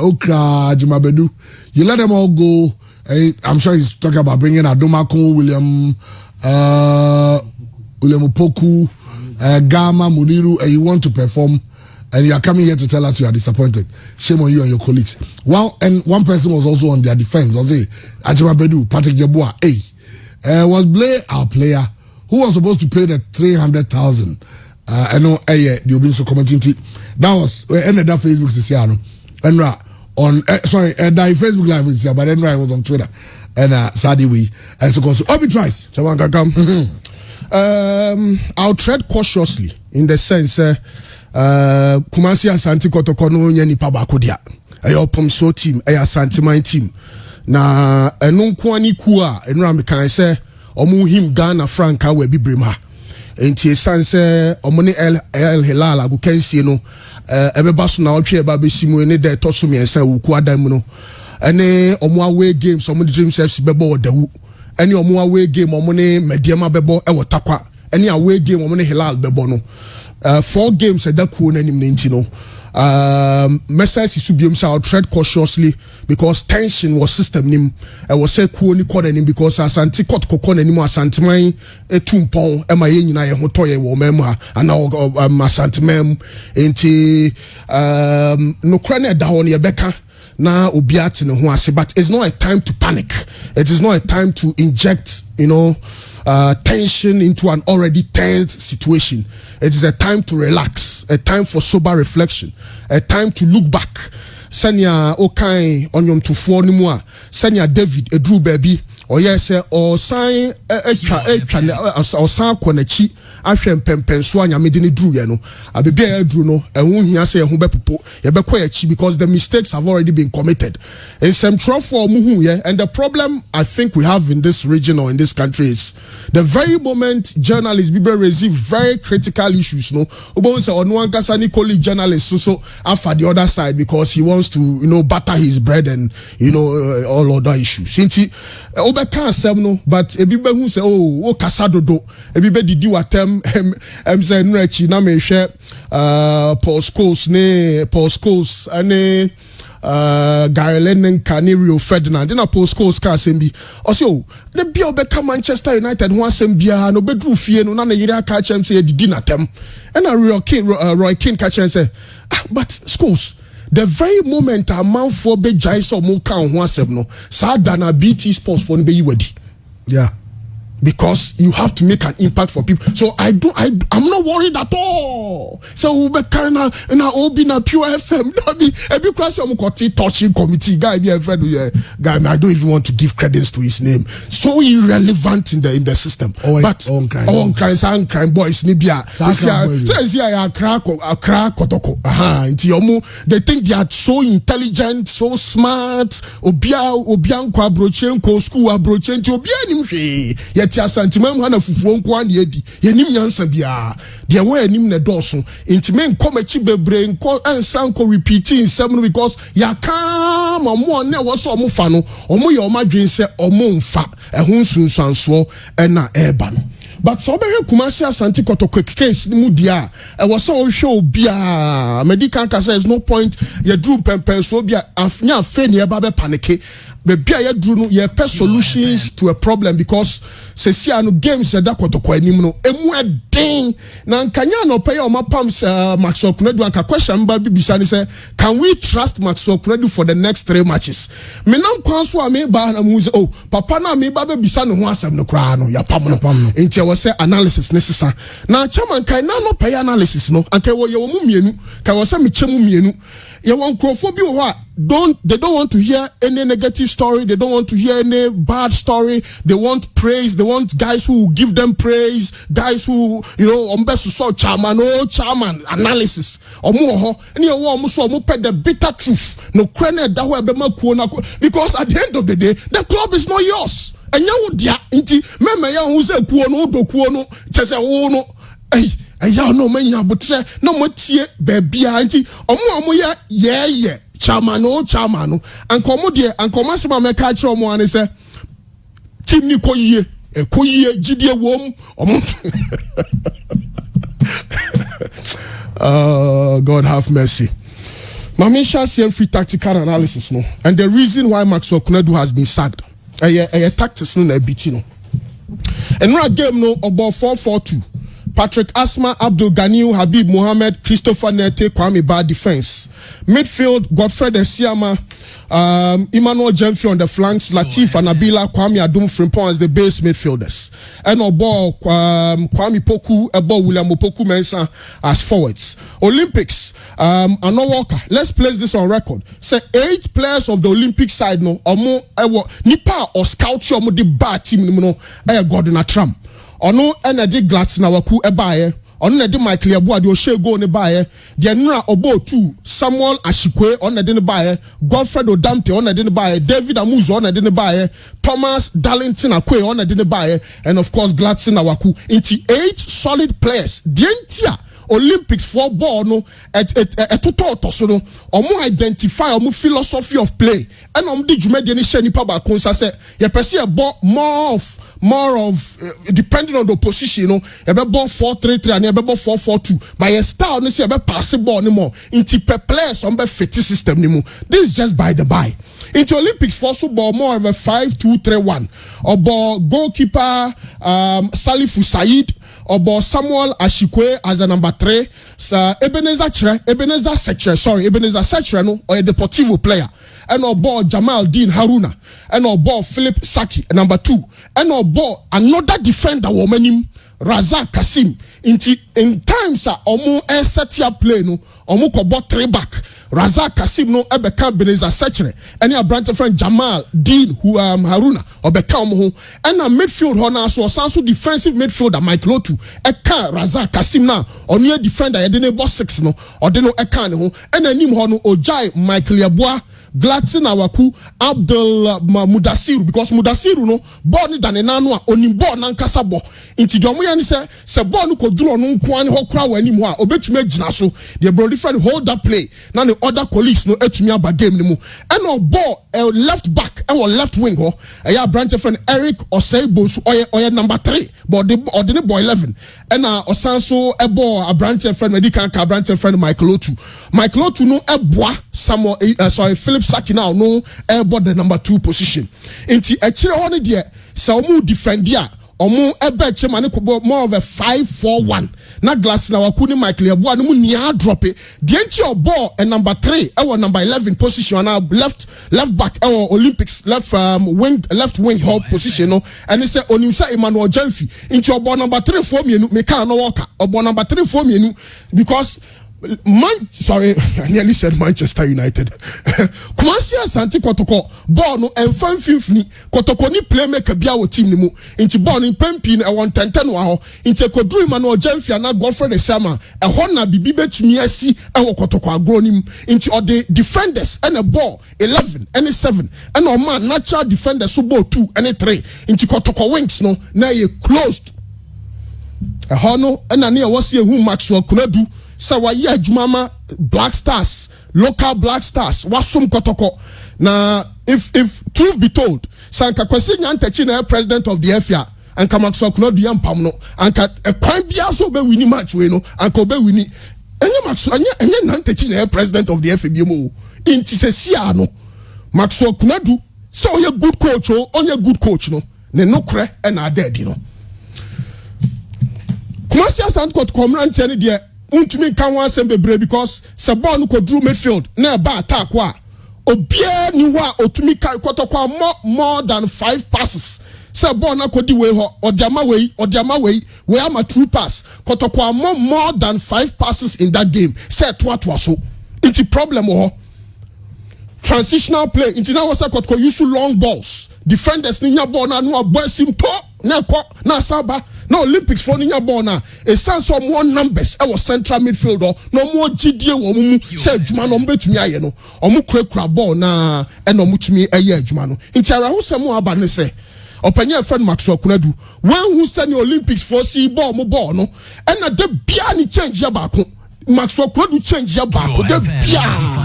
Okra, Jimabedu. You let them all go. I'm sure he's talking about bringing Adomako, William Opoku. Gama, Muniru, and you want to perform, and you are coming here to tell us you are disappointed. Shame on you and your colleagues. Well, and one person was also on their defense. Was Ajimabedu, Patrick Yeboah, was Blay our player who was supposed to pay the 300,000. I know, you've been so commenting. That was ended up Facebook Sisiano, and on that Facebook Live is here, but then I was on Twitter, and Sadi we and so Obi tries. Someone can come. I'll tread cautiously in the sense Kumasi Asante Kotoko no nyani pa bako dia ayo pomso team ayo Asante man team na eno nko ani ku a eno am kan se omo him Ghana franca we bi brema enti sanse omo ne El Hilal agu kensie no ebeba so na otwe eba be simu ne de toso miensa wuku adam no ene omo away games omo dreams FC bebo odawu any omo away game omo ne Mediama bebo e wotakwa any away game omo ne Hilal bebo no 4 games that cool nanim nti no message is subium so I'll tread cautiously because tension was system nim I was say cool ni corner nim because Asante Kot kokona nim Asante man etumpon e ma ye nyina ye ho toye wo mem ha ana Asante mem enti no krane da ho ne beka na obiate ne ho ase but it's not a time to panic. It is not a time to inject tension into an already tense situation. It is a time to relax, a time for sober reflection, a time to look back. Senya Okai onyom to 4 nimwa, Senya David Edru baby or yes or sign or sign konachi ahwe mpempenso anya medini dru ye no abebia dru no ehun hia say ehun bepopo ye bekoya chi because the mistakes have already been committed in some for muhu ye. And the problem I think we have in this region or in this country is the very moment journalists be receive very critical issues no obo say onu ankasa ni colleague journalist so after the other side because he wants to butter his bread and all other issues sinti obeka asem no but ebi be hu say o kasa dodo ebi be didi watem say nrechi na me hwe Paul Scholes ane Gary Lennon Canario Ferdinand na Paul Scholes ka asem bi o say the bia obeka Manchester United ho asem bia no bedru fie no na yiri aka chem say didi na tem and Roy Keane ka chem say but Scholes the very moment a man for be jaiso mo kan ho asem no sa dana BT Sports for no be yiwadi. Yeah. Because you have to make an impact for people. So I'm not worried at all. So we kind of na obi na pure FM. Every class I'm touching committee guy be a friend guy. I don't even want to give credits to his name. So irrelevant in the system. But on crime boys nibia. So crack kotoko. They think they are so intelligent, so smart. Obian kwa brochen ko school abrochen ti obian nimfe. Yet santimam hana fufuo nko an edi yenim nyansa bia de we anim na doso intime nkomachi bebre nko ansan ko repeating seven because ya kam omo na wo so omo fa no omo ye omadwen se omo mfa ehun sunsanso na eba no. But so be Kumasi Asante Kotoko case ni mu dia e was so show bia medical case is no point ye drew pempen so bia afnya afa ni e ba be panic bebia ye drew no ye pe solutions to a problem because sesia no games da Kotoko anim no emu eden na nkanya no pay o mapam Maxwell Kunadu anka question ba bibisa ni say can we trust Maxwell Kunadu for the next 3 matches me nan kwan so ame ba na mu oh papa na me ba bibisa no ho asem no kra no ya pam no enti say analysis necessary na chairman kai na no pay analysis no anke wo ye wo mu mienu kai wo say me chemu mienu ye won crofo bi wo they don't want to hear any negative story, they don't want to hear any bad story, they want praise, they want guys who give them praise, guys who ombesu so chairman analysis omo ho any omo so omo pay the bitter truth no krene da ho ebe makuo na because at the end of the day the club is not yours. Enya wo dia nti meme ya hu se kuo no dokuo no chese wo no ya no menya botre no motie ba bia nti omo ye chairman ankomo de ankomo se ma meka kire omo ane se team ni koyie gidie wom omo God have mercy. Mamisha see free tactical analysis no and the reason why Maxwell Kunadu has been sacked a tactics no na biti no enra game no about 4-4-2 Patrick Asma, Abdul Ganiu, Habib Mohamed, Christopher Nete, Kwame Ba defense. Midfield, Godfred Esiama, Emmanuel Jemfi on the flanks, Latif and Nabila, Kwame Adum Frimpong as the base midfielders. And Obo, Kwame Poku, Ebo William Opoku Mensah as forwards. Olympics, Anna Walker. Let's place this on record. Say 8 players of the Olympic side no, omo nipa or scout your the bar team no, Gordon Trump. Ono ena di Glatz na waku ebaye ono na di Michael Abu ade o share goal ne baye de nura obo 2 Samuel Ashikwe ono na di ne baye Godfred Odamte ono na di ne baye David Amuzo ono na di ne baye Thomas Darlington Akwe ono na di ne baye and of course Glatz na waku into 8 solid players the entire Olympics for ball no total so no omo identify omo philosophy of play and omo di djumede ni hye nipa ba konsa say ye pese e ball more of depending on the position no e be ball 4-3-3 and e be ball 4-4-2 by your style no say e be pass ball ni more into per players on be fit system ni mo this is just by the by. Into Olympics for football more of a 5-2-3-1 or ball goalkeeper Salifu Said or Samuel Ashikwe as a number 3 Ebenezer Setre no or a Deportivo player and or ball Jamal Dean Haruna and or ball Philip Saki number 2 and or ball another defender woman Razak Kasim in times omo set play no omo ko ball 3 back Razak Kasim no ebeka Beneza Sechere any a branch friend Jamal Dean who Haruna obeka omo and a midfield ho so sanso defensive midfielder Mike Lotu eka Razak Kasim na onye defender ye de boss 6 no or de no eka ne ho and anim ho no Ojai Michael Yeboah Gladson Awaku Abdul Mudasiru because Mudasiru no ball ni dane nanu a onim ball na nkasa bo inti de omo ye ni se ball no koduro no nko an ho kra wa anim ho a obetumi agina so the bro different hold that play na the other colleagues no etumi aba game ni mu and no ball left back and left wing ho ya branch friend Eric Oseibo so oye number 3 but the boy 11 and osanso e ball a branch friend medical ka branch friend Michael Otu no eboa Samuel Philip Saki now no airboard the number 2 position. Inti echire ho ne de se omu defend dia omu ebe chema ne kobo more of a 5-4-1 na glass na wakuni Michael Yeboah no mu nia drop it the inti of ball and number 3 or number 11 position na left back or Olympics left wing hold position no and he say onimsa Emmanuel Jamfi inti of ball number 3 for me me can no work or ball number 3 for me because I nearly said Manchester United. Kumasi Asante Kotoko ball no enfan finfini Kotoko ni playmaker bia wo team ni mu inti ball ni pempi na 110 wa ho inti Kodru Emmanuel Jamfi na Godfrey Esama e ho na bibi betumi asi e wo Kotoko agro nim inti o the defenders and a ball 11 and 7 and o man natural defenders so ball 2 and 3 inti Kotoko wings no na ye closed e ho no na ne wose ehu Maxwell Kunadu so wa ye adwuma Black Stars local Black Stars wasum Kotoko na if truth be told Sanka Kwesi Nyantachi na president of the FA anka Maxwell Kunadu yampam no anka kwan bia so be wini match we no anka be wini enye Maxwell enye Nyantachi na president of the FA bi mo inti se sia no Maxwell Kunadu so oye good coach o onye good coach no ne nokre e na adedi no Kumasi Asante Kotoko mrante ne de untumi kan wan sembe bre because se ball no kodru midfield na ba attack wa obia ni wa otumi kan Kotoko more than 5 passes se ball na kodi we ho odiama we am a true pass Kotoko more than 5 passes in that game se to so into problem ho transitional play into now was Kotoko use long balls defenders ni nya ball na no abasim to na ko na saba na Olympics for ninya ball na e sense of more numbers e was central midfielder no more GDA wo mu say adwuma no mbetumi aye no omu kura ball na e no mutumi aye adwuma no ntiara ho semu aba ne say opanya friend Maxwell Kunadu when who send the Olympics for see ball no and na de bia ni change ya baako Maxwell Kunadu change ya baako de bia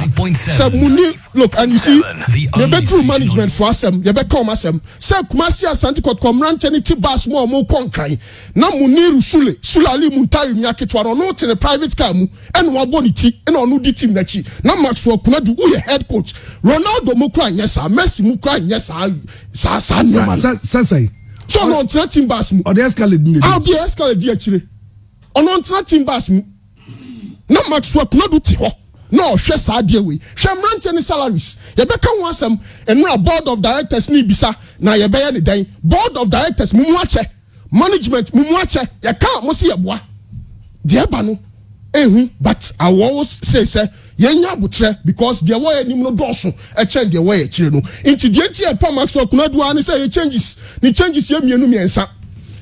Muni look and you see the bedroom management for asem ye be come asem say Kumasi Asante Kotoko mrante ni tibas mo konkran na Muniru Sule Ali Muntari Nyaketwa no te private car mu and wa boniti and onu di team nachi na Maxwell Kunadu who ye head coach Ronaldo mo kra nyesa Messi mo kra nyesa sa nyama say so no team bas mu o the escalate ni how the escalate di akire ono team bas mu na Maxwell Kunadu ti ho no hwe saade we hwe mrante ni salaries ye be kan wasam enura board of directors ni bisa na ye be ye ne dan board of directors mumu ache management mumu ache ye kan mo se ye boa de ba no ehu but I always say ye nya butre because the way nim no doso e change the way e kire no into the enti e pa Maxwell Kunadu an say ye changes ye mienu miensa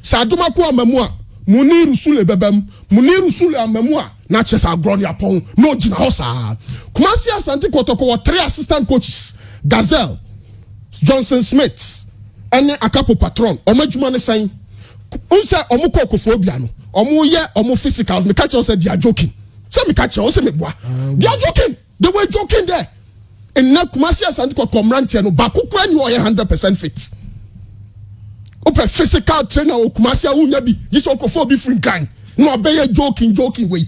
sa adoma ko amamu a Muniru Sule bebam Muniru Sule amamu a na chesa agro ni apon no gina ho saa Kumasi Asante Kotoko 3 assistant coaches Gazelle Johnson Smith ene Akapo Patron omadwuma ne san unsa omuko Okofobia no omu physicals me catch us they are joking so me catch us me boa they are joking they were joking there and na Kumasi Asante Kotoko mrante no ba kokura ni o 100% fit open physical trainer o Kumasi awunya bi yiso Okofobia free grind no obey joking way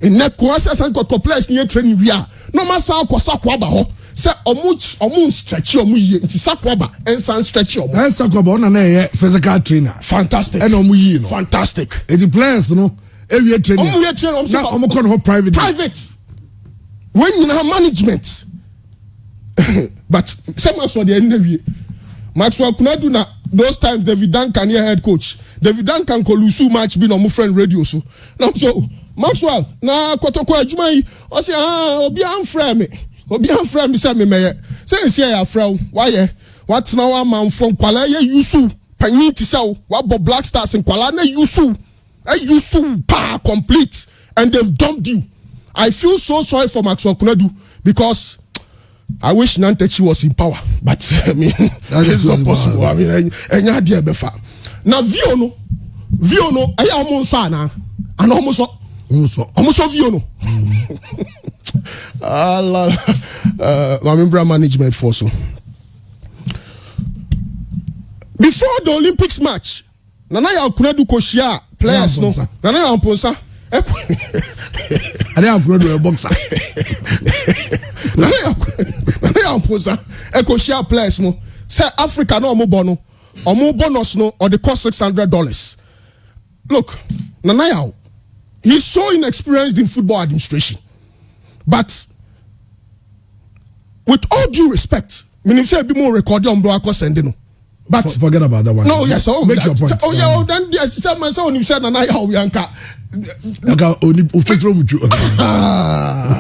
in na Kumasi Asante Kotoko players ni training we are no ma sa akosa kwa ba ho say omu stretch omu yi nti sakwaba ensan stretch omu sakwaba na na physical trainer fantastic and omu yi no fantastic the players no every training na omu kon ho private when you have management but some Maxwell dey na Maxwell Kunadu na those times David Duncan head coach David Duncan ko lusu match bi no mu friend radio so na so Maxwell na kotoko adwuma yi o say obi an frɛ me say me meye say nsi ya frɛ wo why what na wa man from kwala ye yusu panyin ti say wa bo Black Stars in kwala na yusu pa complete and they've dumped you. I feel so sorry for Maxwell Kunadu because I wish Nantechi was in power, but I mean it's not possible. I mean enya dia befa. Na Viono aya omonso ana ana omonso Viono. Allah Mamimbra management force. Before the Olympics match, Nana Kunadu koshia players no. Nana Amponsa. Ade Kunadu a boxer. Nana Amponsa. Koshia players no. Say Africa no omo bonus no or the cost $600. Look, Nana he's so inexperienced in football administration. But with all due respect, meaning say be more recorded on Bloako Sendino. But forget about that one. No, yes, make your point. Oh yeah, then yes, said myself when you said Nana Yanka.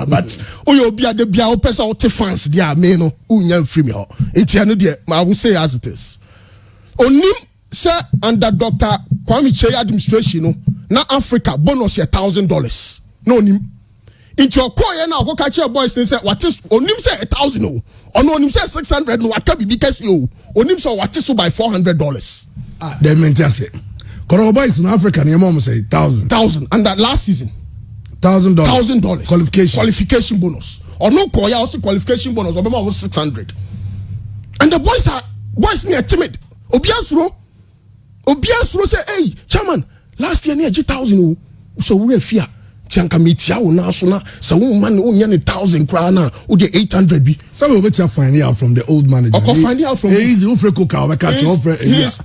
But you be at the Bia Pesa or fans, dear men, who free me. It's I will say as it is. Onim say under Dr. Kwame Cheye administration, na Africa bonus $1,000. No nim. Into your core now, go catch your boys and say what is onim say 1,000 or no onim say 600 no what can be because you onim say what is by $400. They meant to say Korogo boys in Africa near mom say 1,000 and that last season $1,000 qualification bonus or no koya also qualification bonus or was 600 and the boys near timid Obiasro say hey chairman last year near 1,000 so we fear Tianka metia na so na so man onya 1,000 kra na wo de 800 bi some of it find out from the old manager find out from easy Ufreko ka we catch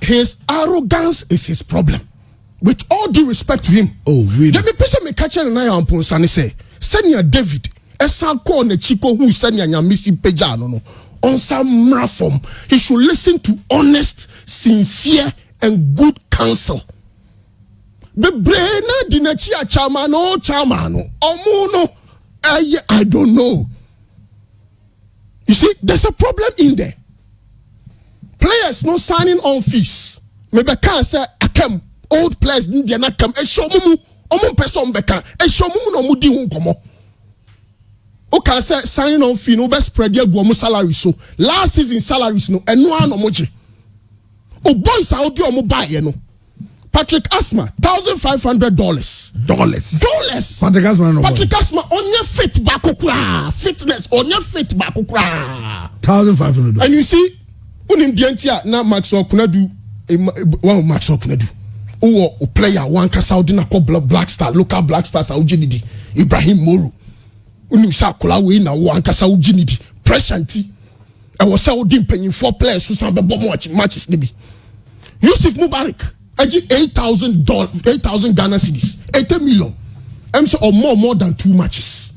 his arrogance is his problem with all due respect to him. Oh really? Let me person me catch na ya Amponsa ne say senior David esa call na chiko hu senior Nyamisi peja no onsa mra from he should listen to honest, sincere and good counsel. The brain dinachia chamano omuno I don't know. You see, there's a problem in there. Players no signing on fees. Maybe can say akem old players they not come. Eshomumu omun person beka. Eshomumu no mudi unkomo. O can say signing on fee no be spread your go salary so last season salaries no eno no moje. O boys are odi omo buy no. Patrick Asma, $1,500. Patrick Asma, onye fit bakukra. Fitness, onye fit bakukra. $1,500. And you see, unim dientia na Maxwell Kunadu, Maxwell Kunadu. O player one kasaudi na ko Black Star, local Black Stars aujinidi. Ibrahim Moru. Unim sa kula we na one kasaudi presenti. I was saudi penny 4 players who sambe bomb matches nibi. Yusuf Mubarak. 8,000 Ghana cedis, 80 million. Or more than 2 matches.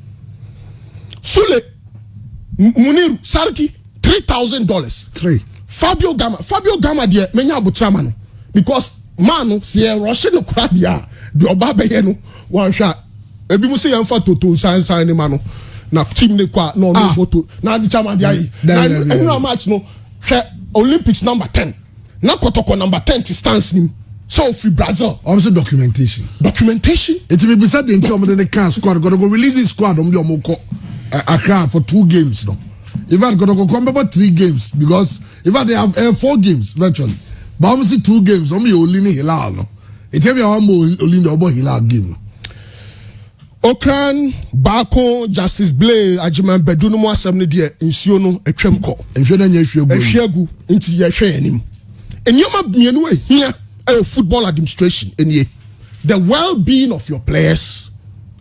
Sule Muniru Sarki $3,000. 3. Fabio Gama dear menya butraman because manu see Russian crabia the obabe no one shot. Ebi mu say yamfa toto san ni manu na team ne kwa no photo na the chairman dey na match no Olympics number 10 na kotoko number 10 to stands nim. So for Brazil, also documentation. It will be said the interim of the can squad gonna go release the squad on the Omoko Accra for 2 games. No, if I gonna go come about 3 games because if I they have 4 games virtually, but obviously 2 games. Only Olini Hilal. No, it tell me how more Olini Obo Hilal game. Okran Bako Justice Blay Ajiman Bedunu mo asem de nsuo no atwam ko. Nsuo na nya ehwegu nti ye hwe anim. Enyoma bienu ehia football administration the well-being of your players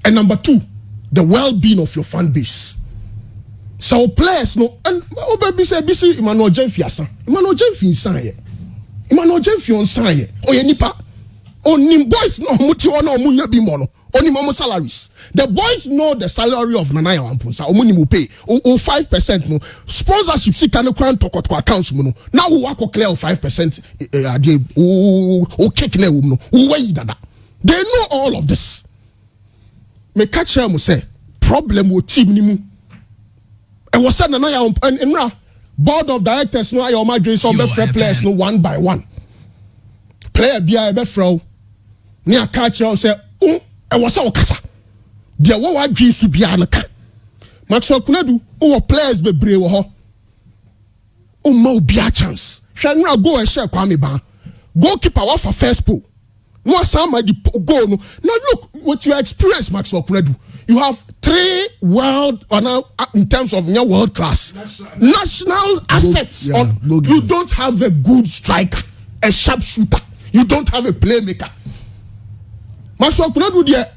and number 2 the well-being of your fan base. So players no and baby say bisi Emmanuel Jemfi insan ye onsan ye oye nipa onim boys no muti ono omunya bi mo no onim omo salaries. The boys know the salary of Nana Amponsa omunim will pay o 5% no sponsorship si kan kran tokotko accounts mu no now we work clear 5% o kick na wum no we dada. They know all of this. me catch him say problem with team ni mu. E was said na ya and board of directors no ayo ma dwe so be free players no one by one. Player bia be free ni a catch you say e was say okasa. Dia wo wa dwe su bia na ka. Maxwell Kunadu o players be brave wo ho. O ma obi a chance. Hwe no go e share Kwame Ban. Goalkeeper wa for first pool. No somebody goal no. Now look what you experience Maxwell Kunadu. You have 3 world in terms of your world class national assets. You don't have a good striker, a sharp shooter. You don't have a playmaker. Maxwell Kunadu there.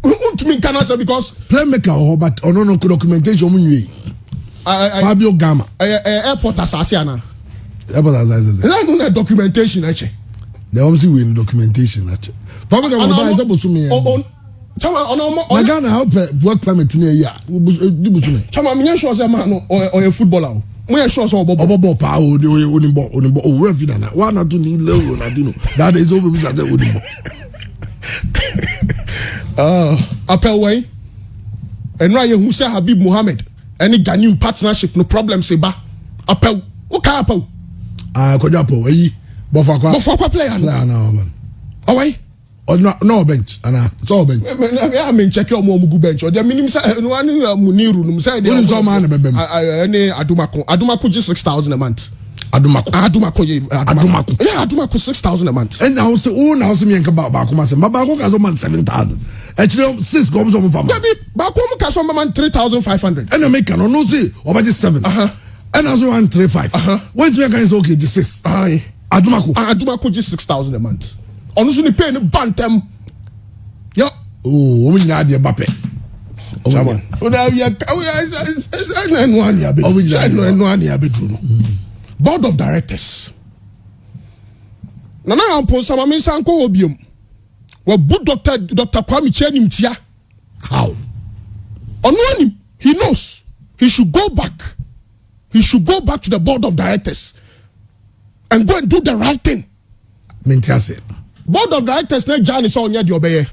Because playmaker, but no documentation. Fabio Gama, airport assassin. Airport assassin. I don't know documentation actually. They obviously win documentation actually. Fabio Gama is able to me. Ghana help work permit in a year. Chama, me sure say man or a footballer. Me sure say obobo pa o onimbo o refi na. One na do ni level na do no. That is over because that onimbo. Apel way. And right who say Habib Mohammed. Any Ghanaian partnership, no problem, say ba. Apel. Okay, apel. Kojapo, Bofakwa player no, man. Away? Or no bench, it's all bench. I mean, check your momu bench. Or the minimum say, no one Muniru, say, there's all man, any Adumako just 6,000 a month. Adumako. Yeah, Adumako 6,000 a month. And now say, oh, now see me and Bakuma, say, Babako has a man 7,000. Actually, 6 comes over from Bakum Kasoma man 3,500. And I make no say, or by just 7. And also 135. When you guys okay, just 6. Adumako just 6,000 a month. Honestly, pay the bantam. Yeah. Oh, we need a Bape. Board of directors. Nana Ampo Samami Sanko Obium. Well, good Dr. Kwame Chenim Tia. How? On one, he knows he should go back. He should go back to the board of directors and go and do the right thing. Mintiase. Board of directors na Jan is on your obey.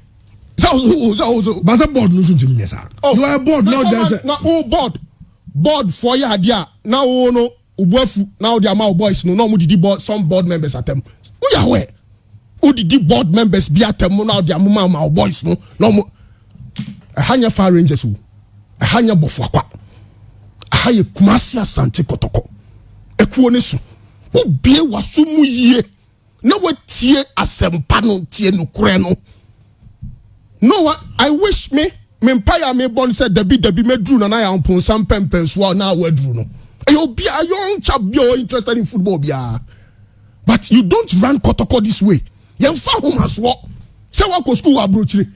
But the board no to me, sir. You are a board, not just board for your idea. Now no now the amount of boys no did board some board members at them. We are aware. Who did the board members be at them now the amount of boys no a hanya far rangers who a hanya bofwakwa a hanya Kumasi Asante Kotoko a kuonesu who be wasumu ye no what tie asempano tie no kreno. No what I wish me empire me born said the be me drew na I am pon some pempens while now we drew no. You be a young chap you're interested in football bia. But you don't run Kotoko this way. You fa home as what. Say what go school abroachly.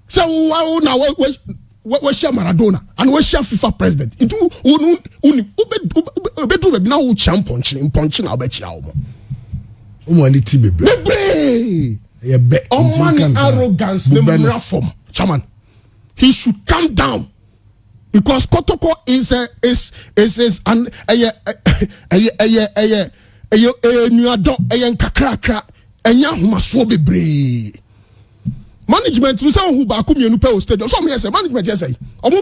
Say why now we share Maradona and we share FIFA president. It ube now champion punching I'll bet you. Arrogance, Chairman. He should calm down because Kotoko is management. We say who back come pay stadium. Some say management say omo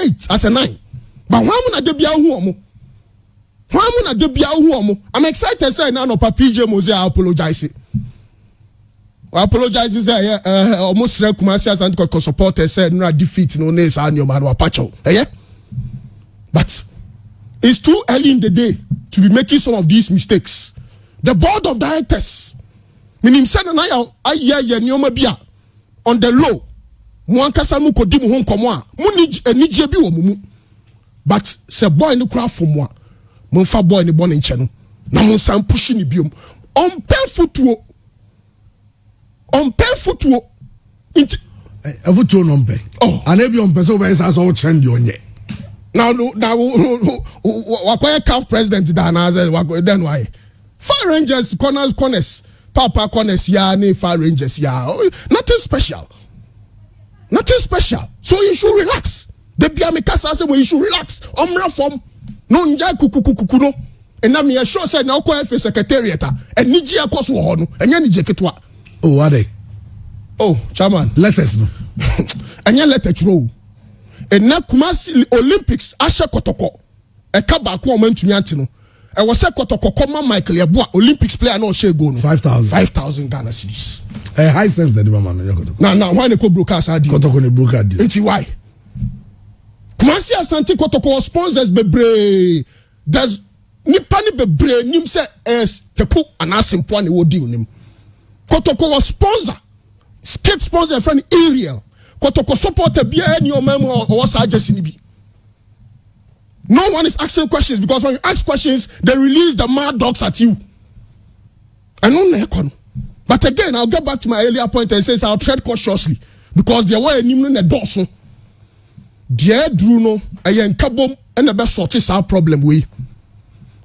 8 as a 9. But I'm excited say now no PJ Mose apologize. I apologize say almost Kumasi Asante supporters said no defeat no names and your man wapacho. But it's too early in the day to be making some of these mistakes. The board of directors meaning said na I hear nyoma bia on the low. Mwankasa mu kodi mu ho nkomo a mu nije bi wo mu. But say boy no cry for mo. Monfa boy ni born in nche no. Na mon san push ni biom. On pay footwo. Footwo no pay. Oh, and every on person where is all trend on ye. Now wakoye CAF president da then why? Fire Rangers corners. Papa corners ya ni Fire Rangers ya. Nothing special. So you should relax. The Biamikasa say when you should relax. Omra form no nja kuku no. And na me sure say na ko FA secretariat and niji akoso ho no. Enya nije ketwa. Oh, are they? Oh, Chairman. Let us know. anya letter throw and na Kumasi Olympics ashe kotoko e ka ba ko mantumi ante no e wo se kotoko koma Michael Yeboah Olympics player na o share go no 5,000 Ghana cedis high sense the man no kotoko na why ne ko broadcast adi kotoko ne broadcast adi enti why Kumasi Asante kotoko sponsors bebre there's nipa ni bebre nim se tepu anasimpo na wo deal nim kotoko was sponsor skate sponsor friend Ariel kotoko supporter bia any o mem o sa agency ni bi. No one is asking questions because when you ask questions they release the mad dogs at you. I know na. But again I'll get back to my earlier point and says I'll tread cautiously because there were nim no na doso. Dear Bruno ayen kabom and the best sort is our problem we.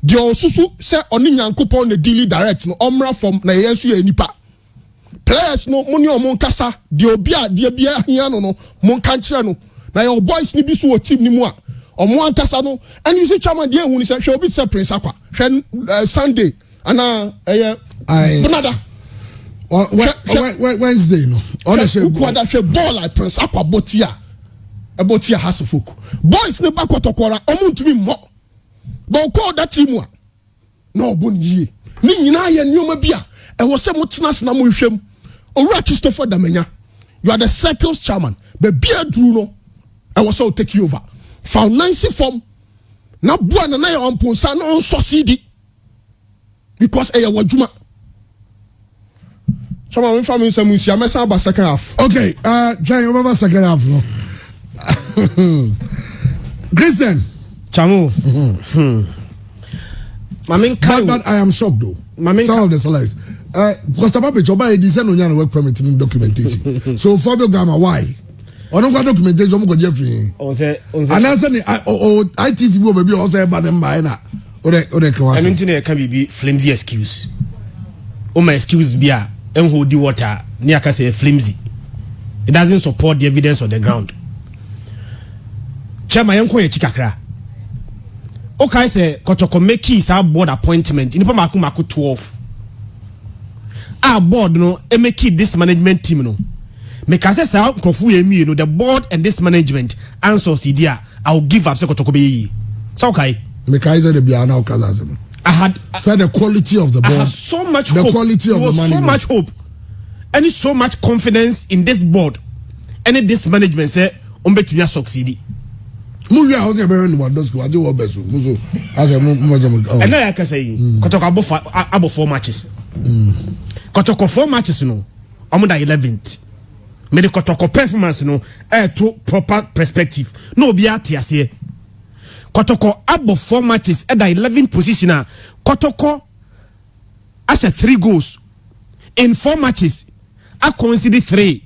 The osusu say oni nyankopon na daily direct no omra from na yensu ye nipa. Players no money o mon kasa de obia de bia hia no mon kan kire no na your boys ni bi so o team ni mu a o mon kasa no and you see chairman de hu ni say hwe obi say Prince Akwa hwe Sunday ana Bonada Wednesday no on say kwada hwe ball like Prince Akwa botia hasofok boys ni ba kotokora o mon tumi mo but call that team a no bon yie ni nyina ye nyoma bia e wo se motena sna mo hwem Owura Christopher Damenya, you are the circles chairman. But Bia Druno, I was so take you over. Found Nancy from na buana na on ponsa na on succeed because e wajuma. Chama me family say musia me say ba second half. Okay, Jay over second half no. Grayson, Chamu. But I am shocked though. Some of the selects. Because Papa Joba design on work permit in documentation. So Fabio Gama, why? On no documentation go Jeffrey. And answer ITC will be also by them by na. I mean to can be flimsy excuse. Oh my excuse be a hold the water near can say flimsy. It doesn't support the evidence on the ground. Chairman yanko ye chikakra. Okay say Kotoko make his board appointment. Nipa maku 12. Our board no make this management team no. Make us say Kofu Emi no the board and this management answer Sidia. I'll give up Kotoko be. So okay. Make I say the Biana Okazazim. I had said the quality of the board. I have so much the hope. Quality of the management. So much hope. And so much confidence in this board. And this management say Umbetimia succeed. Muya house e be one those go ade wo beso muso as a and now I can say Kotoko abo 4 matches. Kotoko 4 matches no omoda 11th. Me the Kotoko performance no to proper perspective. No be atiase. Kotoko abo 4 matches at the 11th position. Kotoko has 3 goals in 4 matches. I consider 3.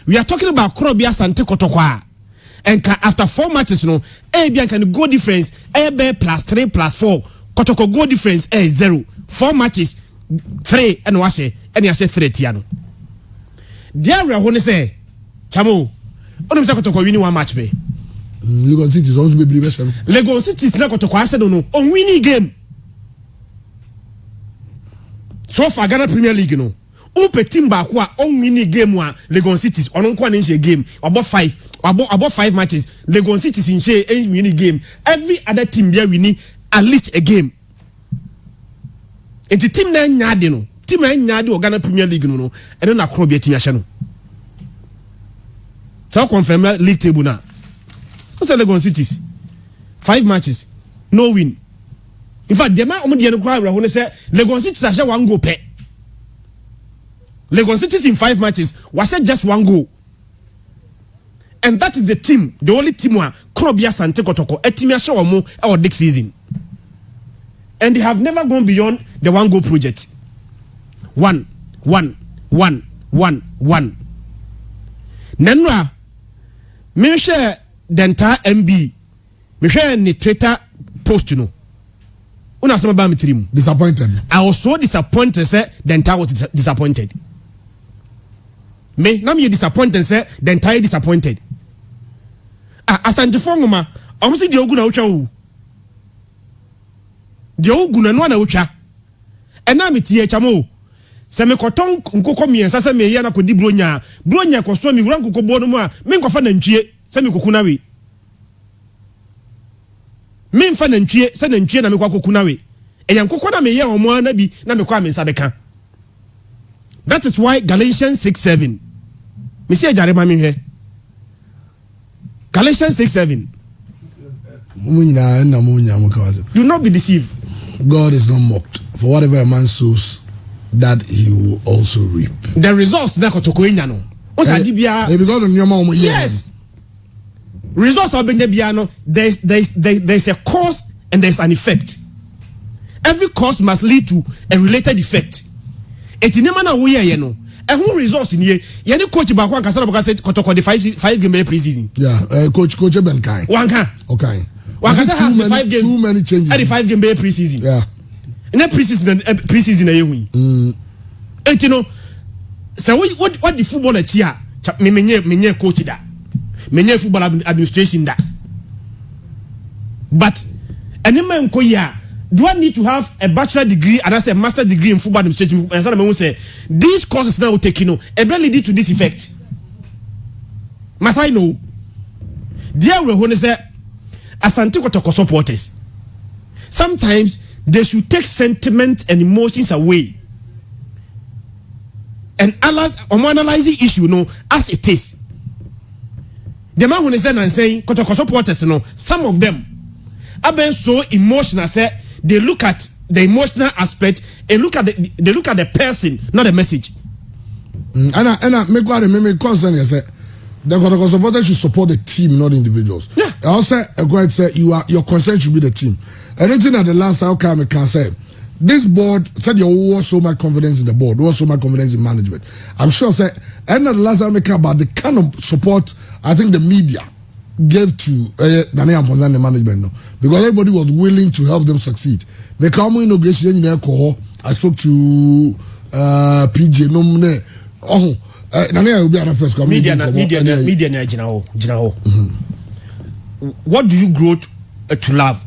We are talking about Krobia Sante Kotoko. And after 4 matches, no, Abian can go difference, AB +3 +4. Kotoko go difference, 0. 4 matches, 3, and washe, and you say 3 tiano. Dear, we are going to say, Chamo, only Kotoko winning 1 match. Lagos City is also be preparation. Lagos City is not Kotoko, I said, no, on winning game. So far, Ghana Premier League, no. Upe timba kwa on winning game wa Lagos City on kwa ninche game about 5 matches Lagos City in share winning game every other team there winning at least a game. Enti team na nyade no team na nyade o Ghana Premier League no and na kro be team ahye no. So confirm league table na. What's Lagos City 5 matches no win. In fact the man omo de no kwa we say Lagos City ahye 1 goal per. Lagos City in 5 matches was just 1 goal. And that is the team, the only team where Krobia Sante Kotoko etimia show mo or next season. And they have never gone beyond the 1 goal project. 1. Nanwa me share the entire MB. Me share ni Twitter post you know. Una sama ba mitrim. Disappointed. I was so disappointed say the entire was disappointed. Me, now me disappointed, say the entire disappointed. Asante Fongoma, almost the Oguna Ucha. The Oguna no na Ucha. And now me tia chamo. se me koton nkoko miensa se me ye na kodi bronya ko so mi wura nkoko bo no mu a me nkofa na ntwie se me koku na we me mfa na ntwie se na ntwie na me kwa koku na we eya nkoko na me ye omo na bi na me kwa me nsa beka. That is why Galatians 6:7 me see jare ma me hwe Galatians 6:7 do not be deceived. God is not mocked. For whatever a man sows, that he will also reap. The results na kotoko enya no. Osaji bia. Because of nyoma omo. Yes. Results of benye bia no. There's a cause and there's an effect. Every cause must lead to a related effect. Eti nema na wo ye no. Ehun results ni ye. Ye ni coach ba kwa nkasa na boka say kotoko the 5 game pre-season. Yeah, coach Ben Kai. Wanka. Okay. Wakasa has the 5 games. Too many changes. At the 5 game pre-season. Yeah. In that pre-season na yehu. And you know, so what the footballer chia menye coach da. Menye football administration da. But any man ko ya, do I need to have a bachelor degree and a master degree in football administration? And some say these courses now take lead to this effect. Must I know? Dear we say Asante Kotoko supporters, sometimes they should take sentiment and emotions away and analyze the issue as it is. The man who is saying Kotoko supporters, some of them are being so emotional. Say they look at the emotional aspect and look at the person, not the message. And I make concern. Say the Kotoko supporters should support the team, not individuals. Yeah. I also agree to say your concern should be the team. Anything at the last outcome I can say, this board said you all so much confidence in the board, also my confidence in management. I'm sure say and at the last time I care about the kind of support I think the media gave to Nana Amponza the management because everybody was willing to help them succeed. They come inauguration in alcohol. I spoke to PJ Nomne. Nana will be at first media what do you grow to love?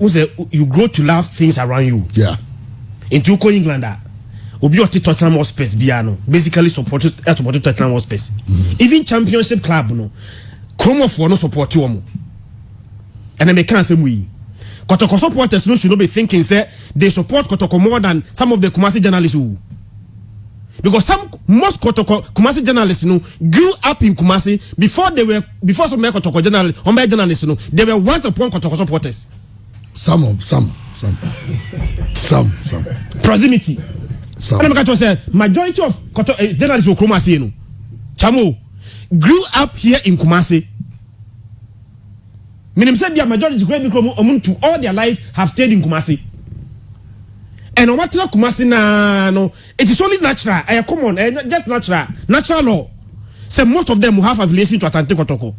You grow to love things around you. Yeah. Into England, Obi Oti Tottenham Hotspur Biano basically supported Tottenham Hotspur. Even Championship club no, Chromo for no support you. And I make can't say we. Kotoko supporters no should not be thinking say they support Kotoko more than some of the Kumasi journalists who. Because most Kumasi journalists grew up in Kumasi before some Kotoko journalists they were once upon Kotoko supporters. Some Proximity. Some. And I'm say majority of journalists who Kumasi Chamo grew up here in Kumasi. Meaning said their majority to all their life have stayed in Kumasi. And what Kumasi no, it is only natural. Come on, just natural law. So most of them will have affiliation to Asante Kotoko.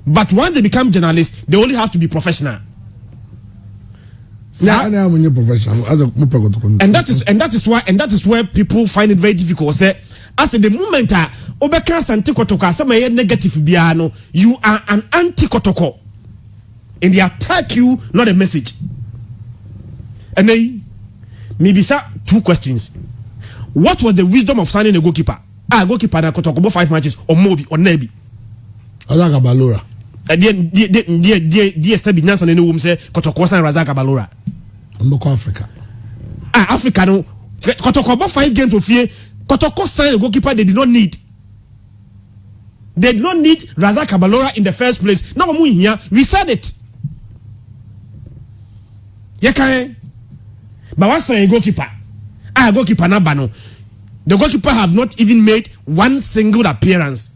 But once they become journalists, they only have to be professional. And that is where people find it very difficult. Say, as the moment Obeka Asante Kotoko, some negative biano, you are an anti-Kotoko, and they attack you, not a message. And then maybe sir, 2 questions. What was the wisdom of signing a goalkeeper? Goalkeeper na Kotoko 5 matches or Mobi or Nebi. Razak Balora. Dear Sebi Nansan and whom say Kotoko and Razak Balora. Africa. Africa no. Kotoko about 5 games of fear. Kotoko signed a goalkeeper they did not need. They did not need Razak Balora in the first place. Now we said it. Yakae. But what's a goalkeeper? Goalkeeper na bano. The goalkeeper have not even made one single appearance.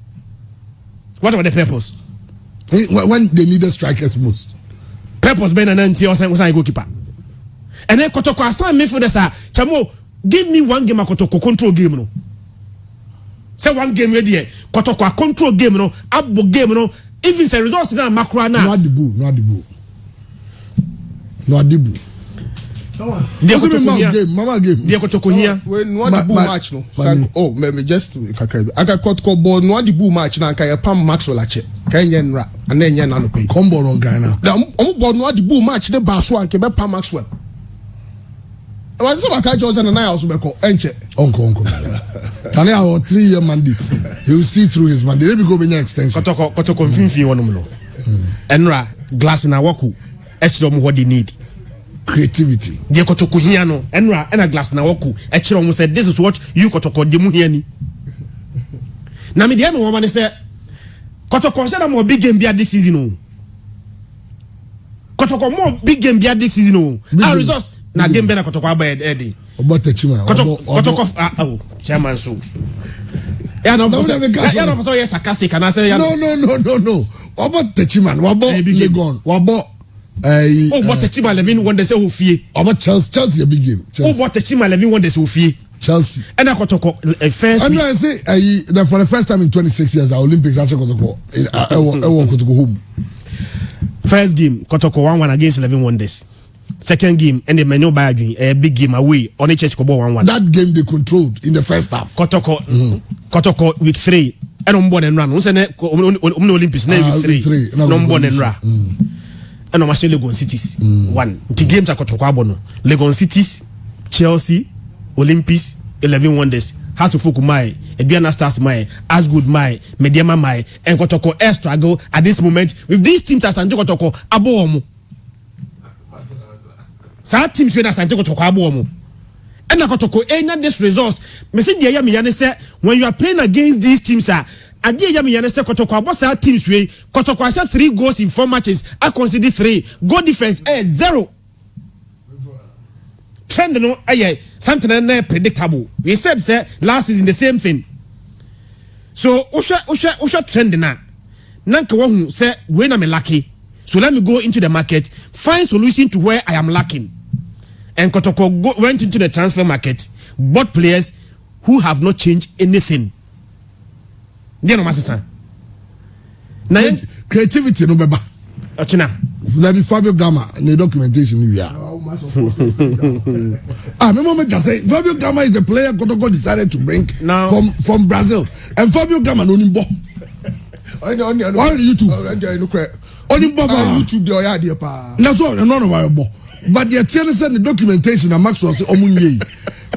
What was the purpose? When they needed strikers most. Purpose Ben and was a goalkeeper. And then Kotoko assign me for this. Chamo, give me one game a Kotoko control game no. Say one game ready. Kotoko a control game no. Abo game no. Even the results na makro na. No adibu. Mama game. Dia Kotoko here. When no the match no. Oh, me just kakra. Aka Kotoko ball no the bull match na nka Pam Maxwell ache. Kan yen nra. Ana yen na no pay. Combo on Ghana. Da ball no the bull match de ba so anke be Pam Maxwell. I say my catch and I also be enche. Uncle. Can I have a 3-year mandate? He will see through his mandate. Let me go be next extension. Kotoko finfi one no. Enra glass na waku. Echiro what they need. Creativity. They Kotoko here no. Enra glass na waku. Echiro said this is what you Kotoko demu here ni. Na me dey no woman say Kotoko say na more big game bia this season no. Kotoko more big game bia this season no. Our results na game be na Kotoko aba edi. Obotechima. Kotoko chairman so. Yeah, no, so yes, sarcastic and I say no. Obotechima, wabo Legon, wabo Obotechima Levin won the say who fie. Obo Chelsea a big game. Obotechima Levin won the say who fie. Chelsea. And I Kotoko first. And I say that for the first time in 26 years, our Olympics actually Kotoko. I want Kotoko home. First game, Kotoko 1-1 against 11 Wonders. Second game, and the menu by a big game away on HS Kobo 1-1. That game they controlled in the first half. Kotoko week 3. And on board and run. Who's an Olympics? Week 3. No board and run. And on my Legon Cities. 1. The games are Kotoko Abono. Legon Cities, Chelsea, Olympics, 11 Wonders. House of Fuku Mai, Ediana Stars Mai, Asgood Mai, Mediama Mai, and Kotoko air struggle at this moment with these teams as Sanjo Kotoko Abomu. Sa teams when Sanjo Kotoko Abomu. And Kotoko enya this results. Me say dia me yane say when you are playing against these teams are adia me yane say Kotoko abo sa teams we Kotoko has 3 goals in 4 matches. I consider 3 goal difference 0. Trend no something na predictable. We said say last season the same thing. So Usha trend na nanka wo say we na me lucky. So let me go into the market, find solution to where I am lacking. And Kotoko went into the transfer market, bought players who have not changed anything. Dia no masisa. Na creativity no beba. Ochina. There be Fabio Gamma in the documentation we are. My mom just say Fabio Gamma is the player Kotoko decided to bring from Brazil, and Fabio Gamma no nimbo. On YouTube. On YouTube the idea pa. That's all. No worry. But the attorney said the documentation and Maxwell say omunye.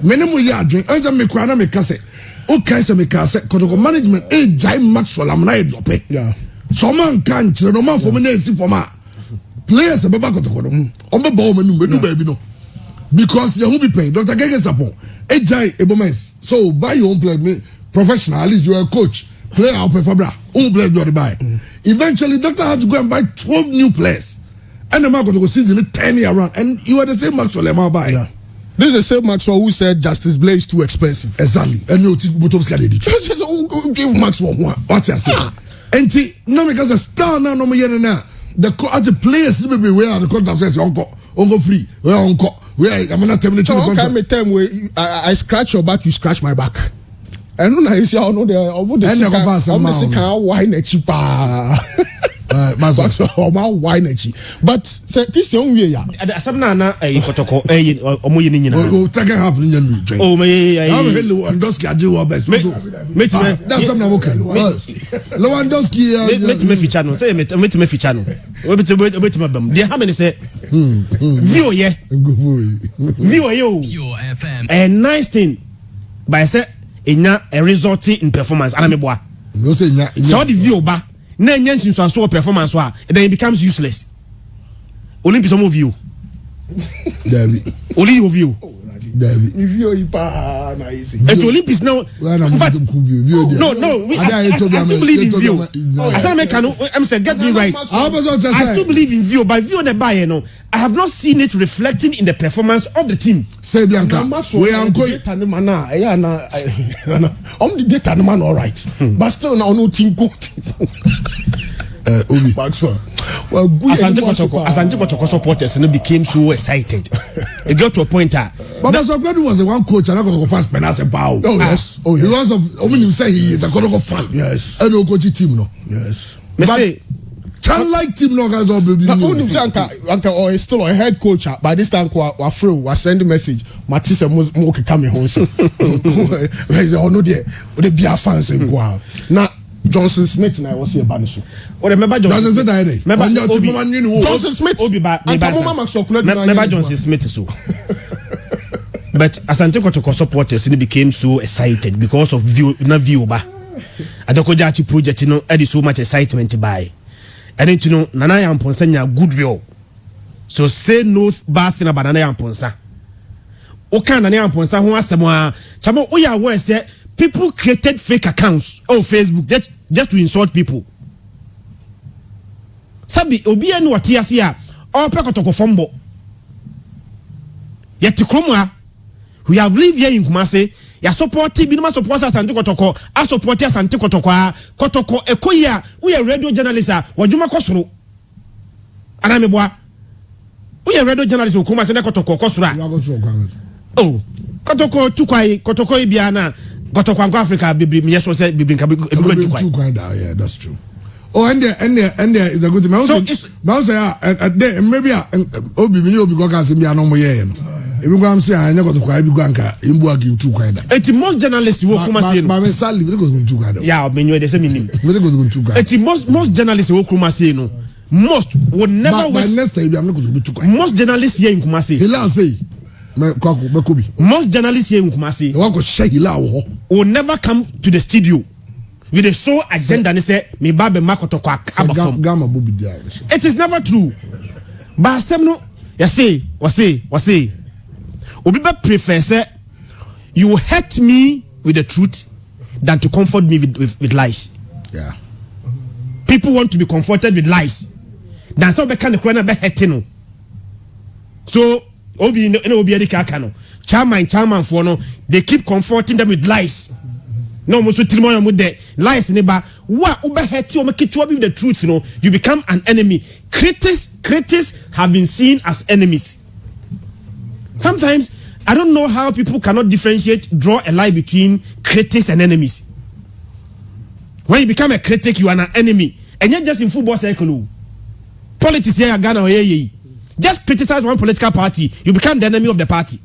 Many more year drink. Anja me kwana me kase. Okay, say me kase. Kotoko management jai Maxwell am na edope. Yeah. Someone can't. No man for me na see for ma. Players ababa Kotoko no. Ombe ball menu me do baby no. Because you who be paying. Dr. Gege Sapon. Jai ebomens. So buy your own player. Professional. At least you are a coach. Player out Fabra. Own player do buy. Eventually, doctor had to go and buy 12 new players. And the man got to go season 10 year around. And you are the same Maxwell Emma buy. Yeah. This is the same Maxwell who said Justice Blaze is too expensive. Exactly. And you give Maxwell one. What's your say? And no, because a star now, no more now. The players will be where the contract says uncle free. Where uncle? Where I'm not telling you. Okay, me time where I scratch your back, you scratch my back. I don't know if you know the wine cheaper. Wine but say Christian we ya. Asabna na Kotoko omo yini nyina. Oh, take half in January. Oh, me Lewandowski aje wo best. That's something okay. Lewandowski me feature no. Say me feature no. We me bam. Dey how many say view ye. View yo. Pure FM. A nice thing. By say enya a result in performance ana me boa. No say enya. So the view ba na enya nsinso performance so then it becomes useless. Olympics omo view. David. Only view. David. View ipa na easy. And Olympics now. No. I still believe in view. I'm saying get me right. I still believe in view, but view on the buy, I have not seen it reflecting in the performance of the team. Say Bianca, we are going. The data man all right, but still now no team go. Obi Maxwell. Well, Asante Kotoko supporters became so excited. It got to a point that Sokwadu was the one coach and I got to fast penalty and power. Oh yes. Because of you say he is a Kotoko fan. Yes. And no coach team no. Yes. But like team no guys all building. Uncle or is still a head coach by this time we through was send message Matisse mo come home so. Where is no there? The Bia fans and go. Now Johnson Smith and I was here banish. Or remember Johnson Smith? Johnson Smith. Remember Johnson Smith so. But Asante Kotoko supporters became so excited because of view ba. Adokojachi project, added so much excitement by. And then, Nana Yamponsa nya goodwill. So say no bad thing about Nana Yamponsa. Oka Nana Yamponsa who has someone. Chamo, we are aware say people created fake accounts on Facebook just to insult people. Sabi obi enu wati asia o pe Kotoko fombo. Yeti kromwa we have lived here in Kumasi. Ya support bi no support Asante Kotoko, a support Asante Kotoko ekoya we are radio journalist a wodwuma kosoro. Ana meboa. We are radio journalist o Kumasi na Kotoko kosoro a. Oh, Kotoko tukwai Kotoko ibia na Kotoko anko Africa bibri me so say bibri nka tukwai. Yeah, that's true. Oh, and there is a good man. So maybe obi mini obi go kan se bia no mo ye no. Ebi go am say anya go to kwa ebi go anka imbu agin tu kwa da. Eti most journalists wo Kumasi no. Ma me sali we go to kwa da. Yeah, menyo de say minim. We go to kwa. Eti most journalists wo Kumasi no. Most would never waste. But next time I'm not going to kwa. Most journalists here in Kumasi. Hila say me kobi. Most journalists here in Kumasi. They want to share hila wo. Will never come to the studio with the sole agenda and say me babe makoto kwa abafom. It is never true. But semno you say Obiba prefer say you hurt me with the truth than to comfort me with lies. Yeah. People want to be comforted with lies. That's how they can be hurting. So obi adi kakano. Chairman for no, they keep comforting them with lies. No, most of the lies neighbor. What ube hurt you make it with the truth, you become an enemy. Critics have been seen as enemies. Sometimes I don't know how people cannot draw a line between critics and enemies. When you become a critic, you are an enemy. And not just in football circle. Politics here, Ghana, or just criticize one political party, you become the enemy of the party.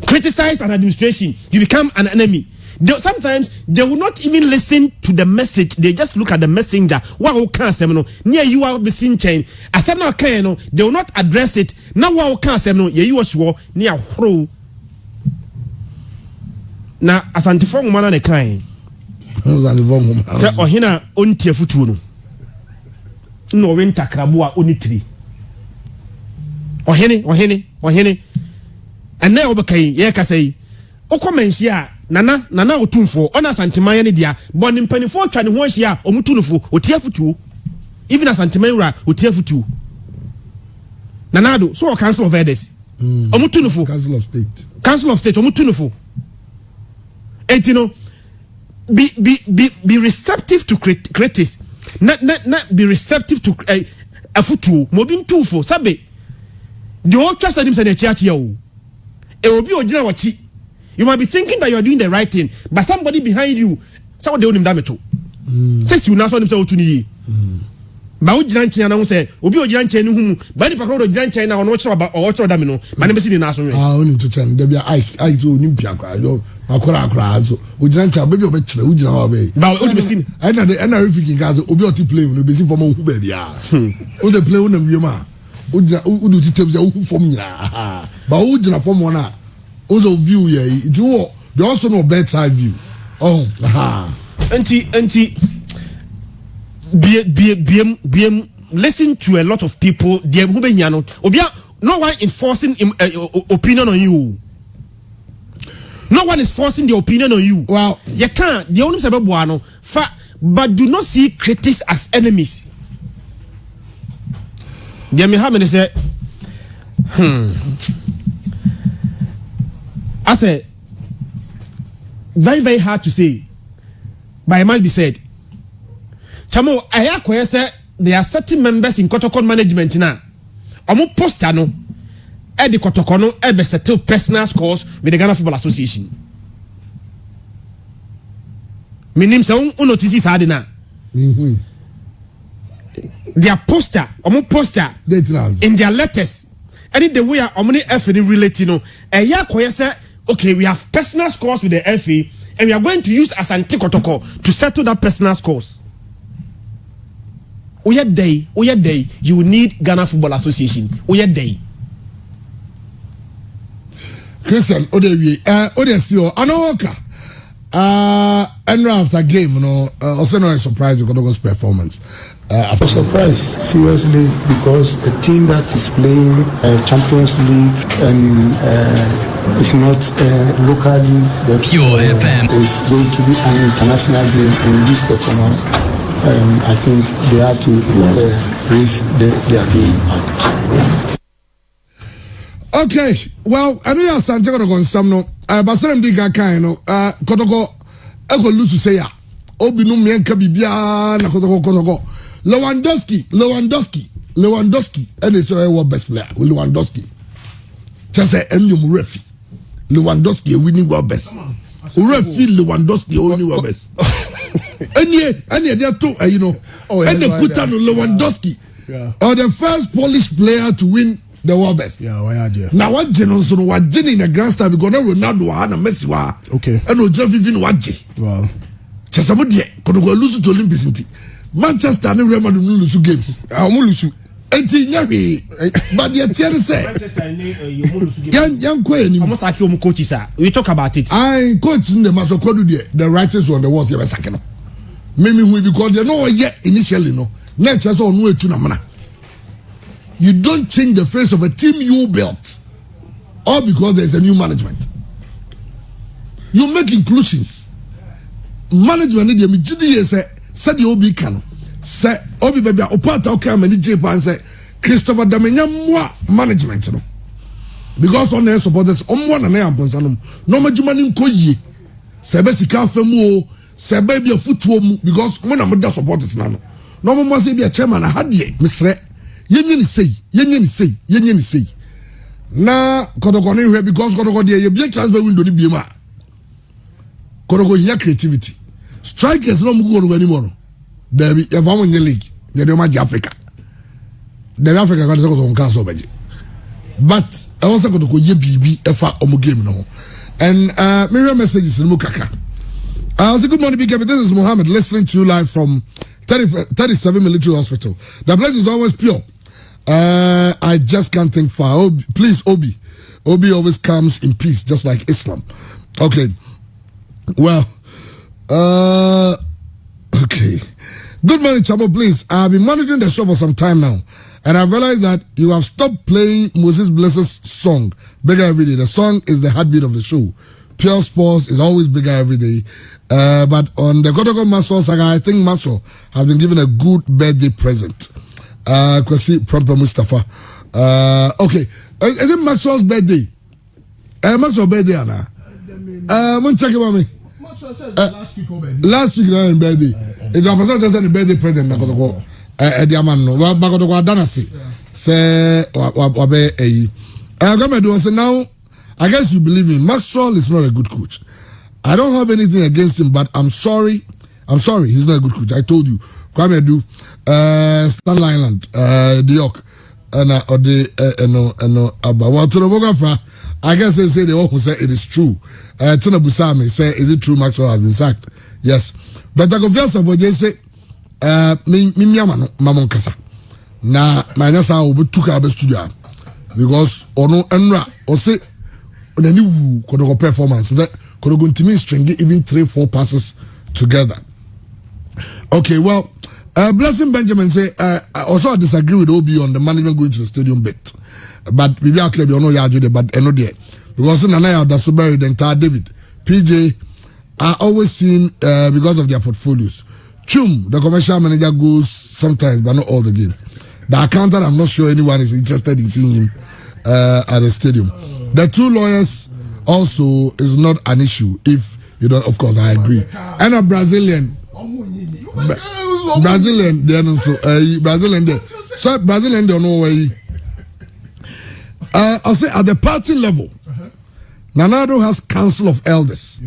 Criticize an administration, you become an enemy. Sometimes they will not even listen to the message, they just look at the messenger. What can say near you are the sin chain. As I'm not they will not address it. Now what can say you are sure near who. Now Asante Fong man the kind. Say ohina ontie futu no. No winter krabua onitri. Ohene. And now obekai ye ka say okomenhia nana otumfo ona Asanteman ne dia but nimpanifo twa ne ho ahia omutunufo otie futu. Even Asanteman ra otie futu. Nanado so council of elders omutunufo council of state omutunufo. Etino be receptive to critics. Not be receptive to a futu. Mobin tufo sabe. The whole trust him say the church yo. You might be thinking that you are doing the right thing, but somebody behind you, someone they own him damage to. Says you now saw him say to Ba ujira nchi na say obi ojira nchi enu hu ba ni pakro ojira nchi na ono chiro ba o chiro da me no ma ne be si ni na so we oni to chan da bia ai to onimpia kwa do akora so ojira nchi abebi obe kire ojira ho be ba o be si ni na refiki ka so obi oti play no be si form hu ba bia o de play na wie ma ojira udu ti tebia hu form nyina ba ojira form one o so view ye it wo they also no bedside view anti BM listen to a lot of people. No one enforcing opinion on you. No one is forcing the opinion on you. Well, you can't. The only but do not see critics as enemies. Say, I said, very, very hard to say, but it must be said. Chamo, I say there are certain members in Kotoko management now. Omo poster no, the Kotoko no, be settle personal scores with the Ghana Football Association. Minim se notice is hard na. Their poster, omo poster, in their letters, any the way omo FA relating no, say okay, we have personal scores with the FA, and we are going to use Asante Kotoko to settle that personal scores. Oya day, you need Ghana Football Association. Oya day. Christian Odewi Odesio Anoka and after game also not a surprise with Kotoko's performance. I'm surprised seriously because a team that is playing Champions League and is not locally Pure FM is going to be an international game in this performance. I think they have to raise their game out. Okay, well, I know you're Santiago Gonzalo. Basalam Diga Kaino, Kotoko, Eko Lusu Seya, Obinu Mienka Bibia, Kotoko, Lewandowski, and it's our best player, Lewandowski. Just say, Refi. Lewandowski, winning world best. Refi Lewandowski, only world best. And they're two, and they put on Lewandowski, or the first Polish player to win the world best. Yeah, why are you? Now what Jenson was Jenny in a grand star because Ronaldo and Messi were okay. And no Jeff even Waji. Wow. Chesamudi could go lose to Olympics. Manchester and Real Madrid lose games. I'm lose. And but the Thierry said, young Queen, almost like your coaches. We talk about it. I coach in the Maso Kodu, the writers on the walls here. Maybe we because they know yet initially no. Next, just on way to Namana. You don't change the face of a team you built, all because there's a new management. You make inclusions. Management need me. GDA said the Obi Kano say Obi baby opata okay many Japan say Christopher Damenya moi management no because on the supporters one and I am no majumani nkoye sebe sika femu o sebe bi afutuo mu because when am da supporters na no mo say bi a chairman ahade misre yenye ni say na Kotoko ni hwe because Kotoko dey be transfer window ni biema Kotoko here creativity strikers no mu go anymore there be if I'm in the league they do match Africa the Africa got on council beji but I also Kotoko ye bibi efa omo game no and mirror messages in mukaka I say good morning big this is Mohammed listening to you live from 37 Military Hospital. The place is always pure. I just can't think far. Please, Obi always comes in peace, just like Islam. Okay. Well, okay. Good morning, Chamo. Please, I've been monitoring the show for some time now, and I've realized that you have stopped playing Moses Bless's song, Bigger Every Day. The song is the heartbeat of the show. Pure Sports is always bigger every day. But on the Kotoko Masol saga, I think Masol has been given a good birthday present. Kwesi Prompa Mustafa. Okay. Is it Maxwell's birthday? Maxwell's birthday, Anna. I'm check about me. Last week, birthday. It's a person just said the birthday present. Nakotoko. Diamano. Bakotoko Adanasi. Say, Wabe, now, I guess you believe me. Maxwell is not a good coach. I don't have anything against him, but I'm sorry. He's not a good coach. I told you. Kwame Edu, Stanley Island, Diok, I guess they say they all say it is true. Tina Busame say, is it true Maxwell has been sacked? Yes. But I go first of all, they say, Mimiamano, Mamon Kasa. Na, my nasa will took our studio because ono enra or say on a new Kotoko performance that Kotoko to me string even 3-4 passes together. Okay, well, Blessing Benjamin say also I disagree with Obi on the management going to the stadium bit, but we are clear no yajude but no there because Nanaya Dasuberi the entire David PJ are always seen because of their portfolios. Chum, the commercial manager, goes sometimes but not all the game. The accountant, I'm not sure anyone is interested in seeing him at the stadium. The two lawyers also is not an issue. If you don't, of course, I agree. And a Brazilian, then also Brazilian there. So Brazilian don't know where. I'll say at the party level, Nanado has Council of Elders,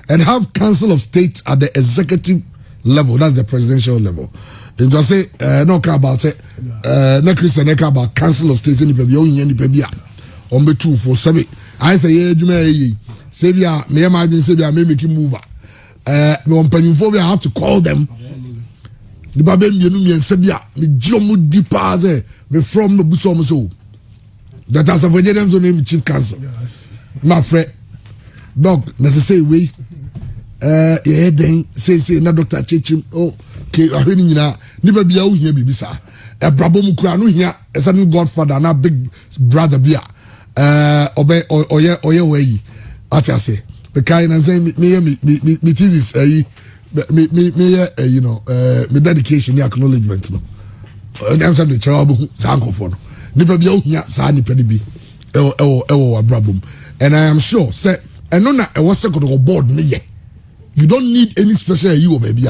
and have Council of State at the executive level. That's the presidential level. You just say no care about it. No Christian no care about Council of State. Any people, any people. On be 247. I say yeah, you may say me imagine say me make him move. Me on penifobia, I have to call them. The babe me no me sebia me jomu deeper say me from me buso so. That as a Virginian so name chief council. my friend dog necessary way yeah then say na doctor chechim okay ahweni nyina nipa bia wo hia bibi sa brabo mu kura no hia a certain godfather na big brother bia oye way ati say the kind and say me thesis me you know me dedication the acknowledgement no and I'm saying the chairman sanko for no nipa bia wo hia sa nipa ni bi ewo brabom and I am sure say eno na e was second board me ye you don't need any special you baby.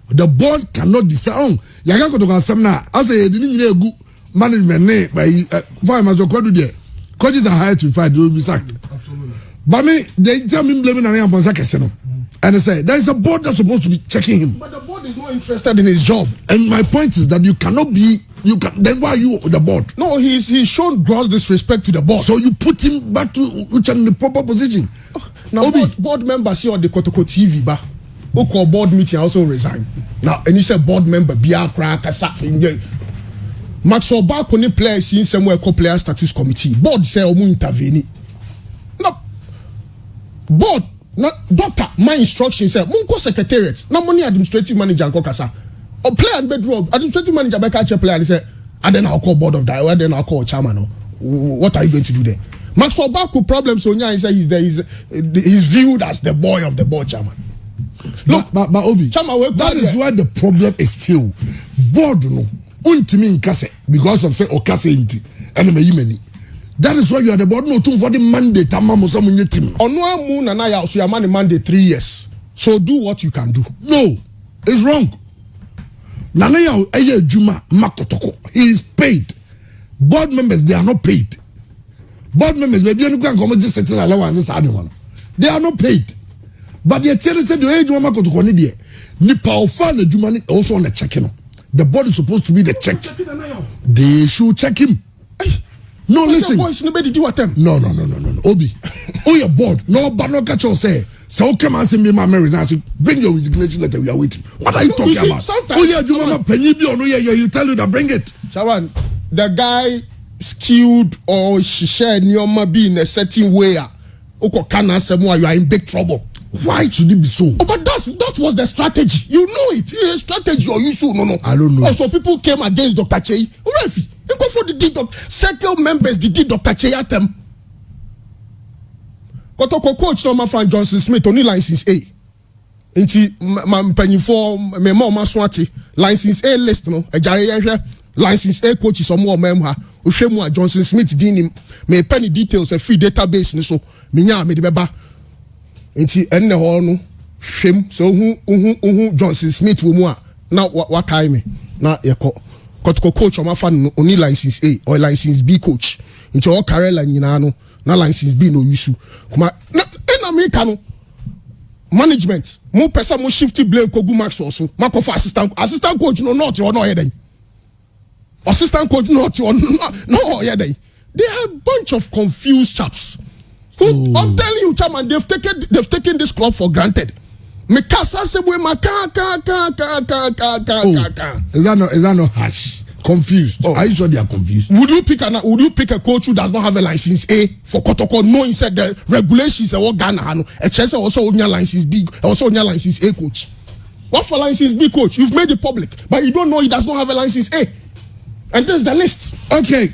The board cannot decide on yaga ko to kan sam na as e di nyina egu management ne by fine as o do there coaches are hired to fight they will be sacked. Absolutely. But me they tell me blaming an upon Zakese no and they say there is a board that's supposed to be checking him, but the board is not interested in his job. And my point is that you cannot be then why are you the board? No, he's shown gross disrespect to the board. So you put him back to which in the proper position. Now board members here on the Kotoko TV ba oko board meeting also resign. Now and you say board member bia kra kasa Maxwell Bark on players in somewhere called player status committee. Board say omu intervene. No board not doctor my instruction say munko secretariat na money administrative manager nko kasa. Or player and bedroom administrative manager by catch a player and say and then I'll call board of directors, then I'll call chairman. What are you going to do there? Maxwell Baku problem so he said he's viewed as the boy of the board chairman. Look, but Obi, that is why the problem is still board no untimi nkase because of say okase inti and me yimeni. That is why you are the board no too for the mandate amamo so munye team. Onu amu na na ya so your man mandate 3 years. So do what you can do. No, it's wrong. Nana ya eye juma makotoko. He is paid. Board members they are not paid. Board members maybe you can come just setting allowance one. They are not paid. But the tell said the age juma makotoko ni there. Ni powerful na juma ni also on the checking. The board is supposed to be the check. They should check him. No, listen. Boys nobody do what them. No. Obi. Oh your board. No, but no catch or say. So come and say me my marriage now. Bring your resignation letter. We are waiting. What are you talking about? Oh yeah, you mama penny be on you tell you that bring it. Shawan, the guy skilled or she shared nyoma be in a certain way. Oko kana semwa you are in big trouble. Why should it be so? Oh, but that was the strategy. You know it. It's a strategy or you so no. I don't know. Also people came against Dr. Chei. Refi, you go for the deed of circle members the deed Dr. Chei at them. Kotoko coach no ma fan Johnson Smith only license A. Inti ma penny for me ma swati license A list no ejare license A coach is more memha ohwemu a Johnson Smith din me penny details a free database ni so me nya me de beba nti enne ho no hwem so hu Johnson Smith wo mu a na wa kai me na yeko Kotoko coach ma fan only license A or license B coach nti o Karela nyina no na license B no use kuma na America no management mo pesa mo shifty blame kogu Maxwell so mako for assistant coach no not or no head assistant coach not or no head they have bunch of confused chaps who I'm telling you chairman they've taken this club for granted me kasa se boy maka is that no harsh confused. Are you sure they are confused? Would you pick a coach who does not have a license A for Kotoko? No, he said the regulations are what Ghana a chance also on your license B, also on your license A coach. What for license B coach? You've made it public, but you don't know he does not have a license A. And there's the list. Okay.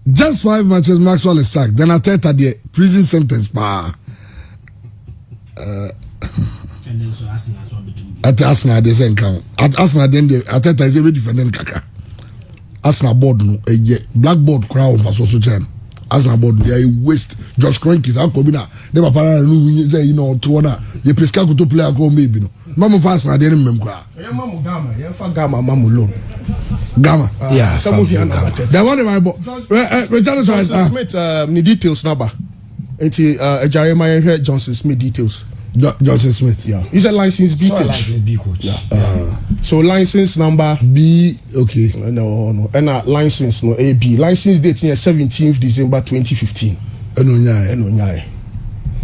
Just 5 matches Maxwell is sacked. Then Ateta the prison sentence at Arsenal they say count. At Arsenal then the Ateta is a defending kaka. Arsenal board no blackboard crowd for social chain. Arsenal board they waste Josh Kroenke is akobina. Never para no say you know to one you prescribe to player go maybe no. Mamu for Arsenal they remember kra. Mamu Gama, you for Gama mamu loan. Gama. Yeah, some of you the one my boy. Johnson Smith ni details number. Enti Jeremiah here Johnson Smith details. Johnson Smith. Yeah. He's a license B coach. License B coach. Yeah. So license number B. Okay. No. And license no AB. License date is 17th December 2015. Enonyai.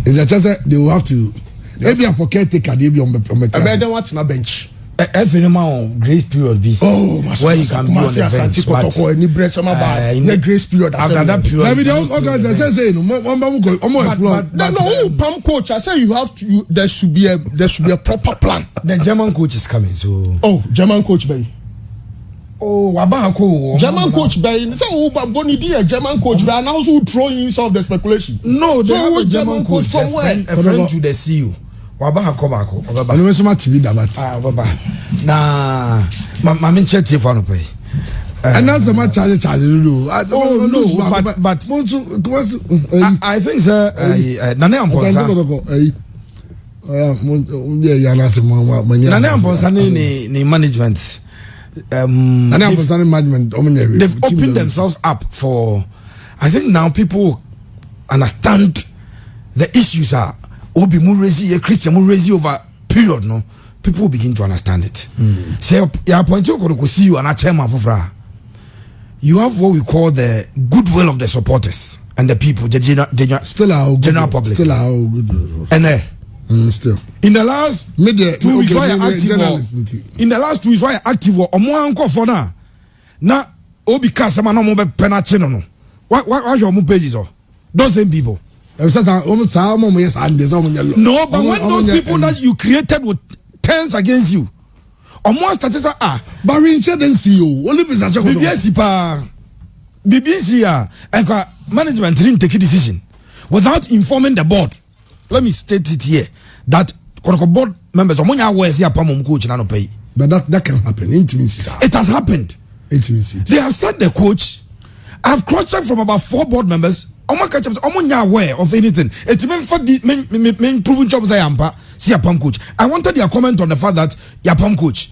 Is that just they will have to? Maybe I forget take a day on the. I bet them what's na bench. every man grace period be. Oh, where you can be on the bench. But grace period after that period. Let me say no, Pam coach. I say you have to. There should be a proper plan. The German coach is coming. So German coach Bay. Oh, Wabako. German coach Bay. So Bonnie dear German coach Bay. And also throw in some of the speculation. No, they have a German coach from where? A friend to the CEO. Wabako. I know so much TV that. Baba. Na, mami cheti for no pay. And that's the much charge do. But I think sir, Nane Amponsa. Nane Amponsa ni management. They've opened themselves up for. I think now people understand the issues are Obi Murezi, Christian Murezi over period. No, people will begin to understand it. Say, you appoint you see you and a chairman for. You have what we call the goodwill of the supporters and the people, the general public. Still how good. And still. In the last 2 weeks, why active? In the last 2 weeks, why active? Or more uncle for now. Now, Obi Kasama no more penachino no. Why your move pages or those same people? No, but when those people that you created with turns against you. On one status but we didn't see you. Only BBC and management didn't take a decision without informing the board. Let me state it here that board members coach but that can happen. It has happened. They have said the coach. I've cross-checked from about 4 board members. I'm not aware of anything. It's main proven jobs I am coach. I wanted your comment on the fact that Yapam coach.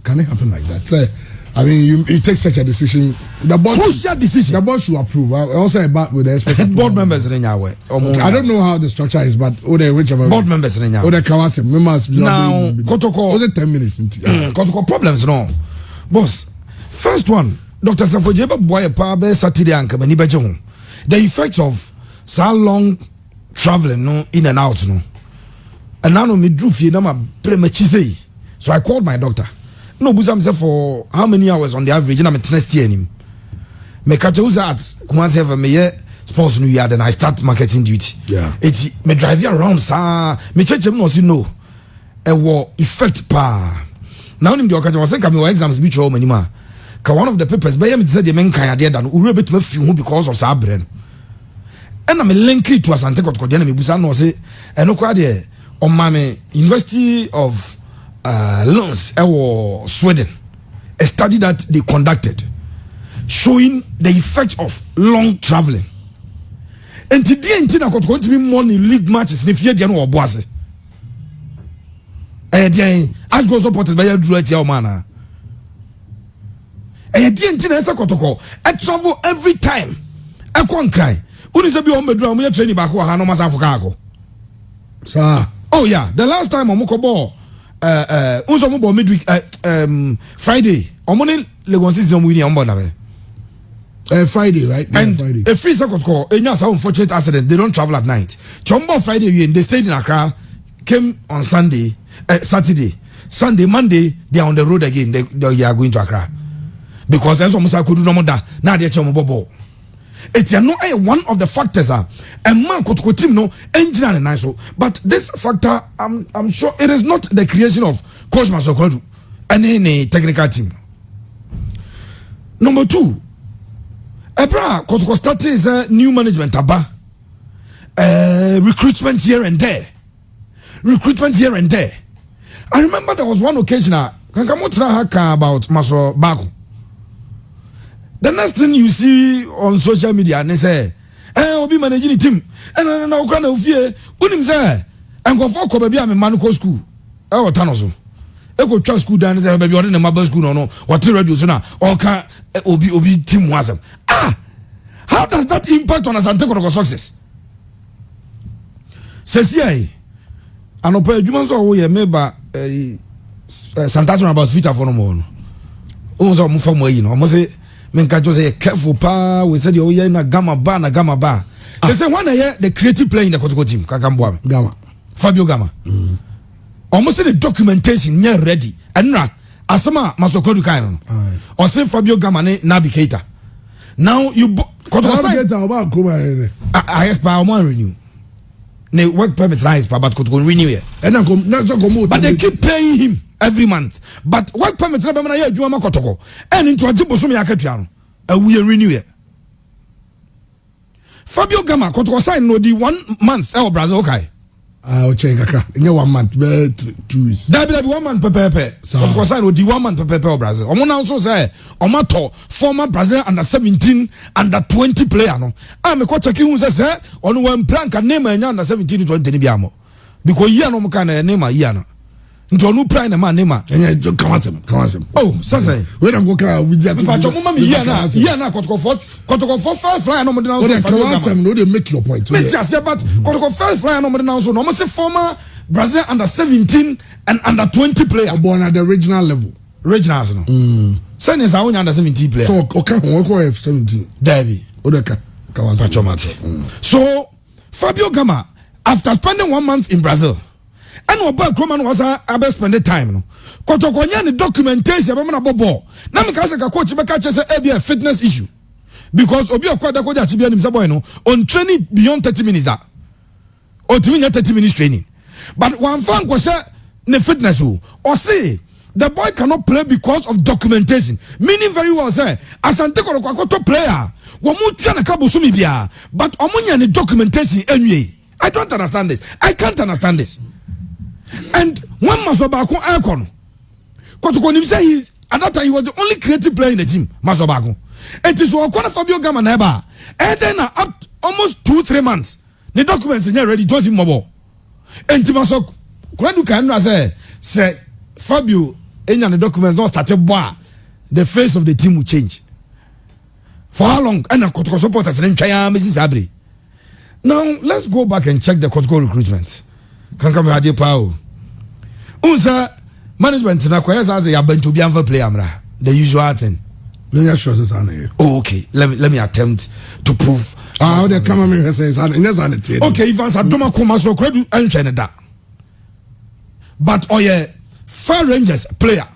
Can it happen like that? I mean, you take such a decision. The board crucial decision. The board should approve. I also about with the board members in Yahweh. I don't know how the structure is, but whichever board members in Yahweh. Or the Kawase members. Now, Kotoko. Was it 10 minutes? Kotoko problems no. Boss, first one, Dr. Safojeba Boye Pabe Saturday and Kamani Bejo. The effects of so long traveling no in and out no. And now me drew fi na ma premachise. So I called my doctor. No busam say for how many hours on the average na me next year him. Me catch us at Kumasi for me sports new year then I start marketing duty. Yeah. It me drive around sa me check him no say no. E wo effect pa. Now him the okaje was say come exams be throw many ma. Ka one of the papers be me say the men kan ade da no ure betima fi hu because of sa brain. And I'm linked to Asante Kotoko na me busa no say eno kwa de on my University of Lund, Sweden, a study that they conducted showing the effect of long traveling. And today, I got going to be money league matches. If you don't know what as goes supported by your drew at your manner. I travel every time. I can't cry. Who be on the drum? We are training back. No matter for sir. Oh yeah, the last time Omukobo midweek Friday. Omoni Legon season winning on board. Friday, right? And Friday. A free second call. Some unfortunate accident. They don't travel at night. Chombo Friday, they stayed in Accra. Came on Sunday, Saturday, Sunday, Monday. They are on the road again. They are going to Accra because that's almost I could do no more. Now they're Chombo. It's one of the factors and man could team no engineer and nice. But this factor, I'm sure it is not the creation of Coach Masokolu and any technical team. Number 2, Ebra Kotoko started is new management aba. Recruitment here and there. I remember there was one occasion Kankamotra Haka about Maso Baku. The next thing you see on social media, they say, "I'll be managing the team." And now, Ukraine of fear, unim say, "And go for Kobe, I'm a Manuko school." Oh, Tanozo. I go to school down there, baby, on the mobile school, no, what you radio sooner, or can Obi team was. How does that impact on Asante Kotoko success? Says ye, and Opa Jumanso, we are made by Santaton about Vita for no more. Almost all move from where you know, almost say. Menkajo say careful pa we said you na Gama Bar. They say one year the creative player in the Kotoko team Kakambwa Gama Fabio Gama. almost the documentation near ready and na asema Masokodu kan or say Fabio Gama ne Naby Keita now you I expire one renew ne work permit rise but Kotoko renew here but they keep paying him every month but work permit na be na ya adwuma Kotoko and into ajibosom ya katua no we renew here Fabio Gama Kotoko sign no di 1 month Brazil okay check kakra. Nye 1 month, 2 weeks. That be 1 month pepe. Of course, I know the 1 month pepe Brazil. Omo also say, omo former Brazil under 17, under 20 player no. Me ko checking who say, onu one plan can name under 17 to 20 ni biamo. Because here no mo kan name here no. Nti onu plan na man name. Enye kawasem. Oh, sasa. We dem go ka we dey. But your mama here na Kotoko for fly no mo dey now. Kawasem no dey make your point. Me just say but Kotoko first fly no mo dey now so no mo say former Brazil under 17 and under 20 player born at the regional level. Regionals no. Send is our under 17 player. So okay won ko F17. Derby. Odeka Kawasem. So Fabio Gama after spending 1 month in Brazil and Oba Kroman was a spend the time no. Kotoko nya ni documentation be na bobo. Na me ka say ka coach be ka che say e be a fitness issue. Because obi okwada ko ja chi bia nim say boy no on training beyond 30 minutes that. O timi nya 30 minutes training. But one fan ko say ne fitness or say the boy cannot play because of documentation. Meaning very well say Asante Kotoko player wo mu tua na ka bosumi bia but omunya ni documentation anyway. I don't understand this. I can't understand this. And when Masobako Akon, Kotoko nim say at that time he was the only creative player in the team, Masobako. It is what Fabio Gama neba. And then up almost 2-3 months, the documents are ready to him mobile. And Timasok, Krandu can say Fabio, any of the documents not started boy, the face of the team will change. For how long? And Kotoko supporters and Mrs. Abri. Now let's go back and check the Kotoko recruitment. Kanka me hade pao. Unsa management na kwaya say ya bantu bi anfa player mra. The usual thing. Let sure say oh, okay. Let me attempt to prove. They come me say say okay, if answer doma koma so kredu anhwe ne da. But Far Rangers player.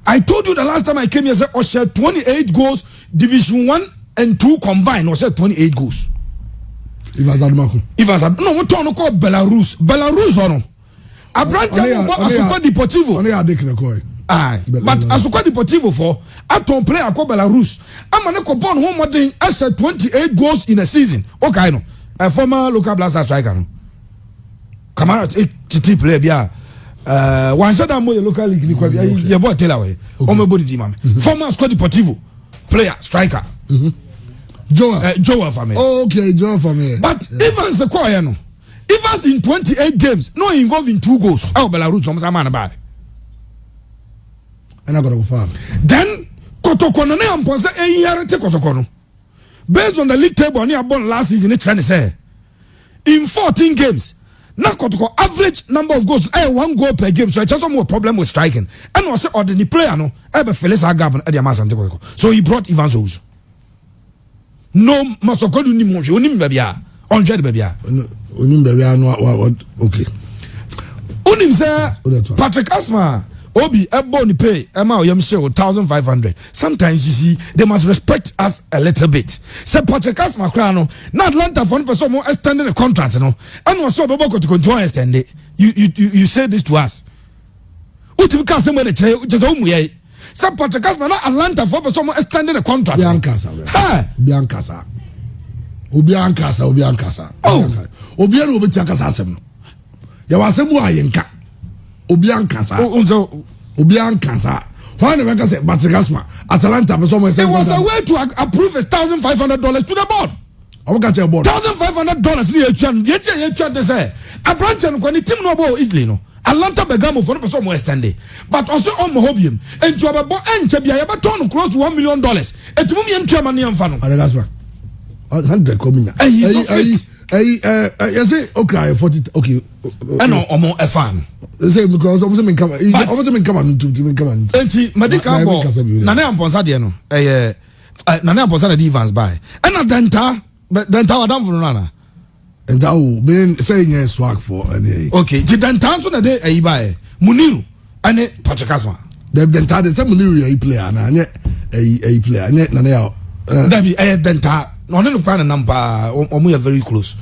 I told you the last time I came here say Osher 28 goals Division 1 and 2 combined Osher 28 goals. Ivans no we turn call Belarus or Abrancha Asuka Deportivo but Asuka Deportivo for aton player called Belarus Amaneko born home more than 28 goals in a season. Okay no a former local blaster striker no Kamara TT player bia one shot am local league ni kwa bia ye boy tell away o me body di mama former Asuka Deportivo player striker Joel for me. Okay, Joel for me. But Evans the choir no. Evans in 28 games, no involved in 2 goals. Oh, Belarus from Samana Bay. And I gotta go far. Then Kotoko no am ponse e yare te Kotoko no. Based on the league table near born last season, it's trying to say in 14 games. Now Kotoko average number of goals 1 goal per game. So I just more problem with striking. And also ordinary player no ever Felix Agab and Eddie Masante Kotoko. So he brought Evans also. No Masokodu ni monje onim bebia onje de bebia onim bebia no okay onim say Patrick Asma obi ebo ni pay ema o yam share 1500 sometimes you see they must respect us a little bit say Patrick Asma kra no na Atlanta for person mo extending the contract no and was so bebo to continue extend it you say this to us utim ka say mo de kire just o mu ye some Patrick Asma na Atlanta for person extending the contract. Obiankasa. Oh. Obiano obiankasa asem. Ya wasem wa yenka. Obiankasa. Obiankasa. Why never say Patrick Asma Atlanta person it was a way to approve $1,500 to the board. I will get your board. $1,500 ni echuan they say. A branch and when the team no bo easily no. Atlanta Begamo for the person more extended, but also on Mohobium and to have a and Chabia turn close to $1 million. And to me and Germany and Fano. Agasma. 100 coming. You say okay 40 okay. I know omo a fan. Say because almost me come. Almost me come on to come on. Enti medical ball. Nana amponsa de no. Nana amponsa na Evans by. And na denta wadam for nana. And that mean saying yes swag for any. Okay, did Dantan so na de ayi bae. Muniru ane Patrick Asma. The Dantan the Muniru a player na anye a player anye na ya. Dabi Danta no ne pa na number omo very close.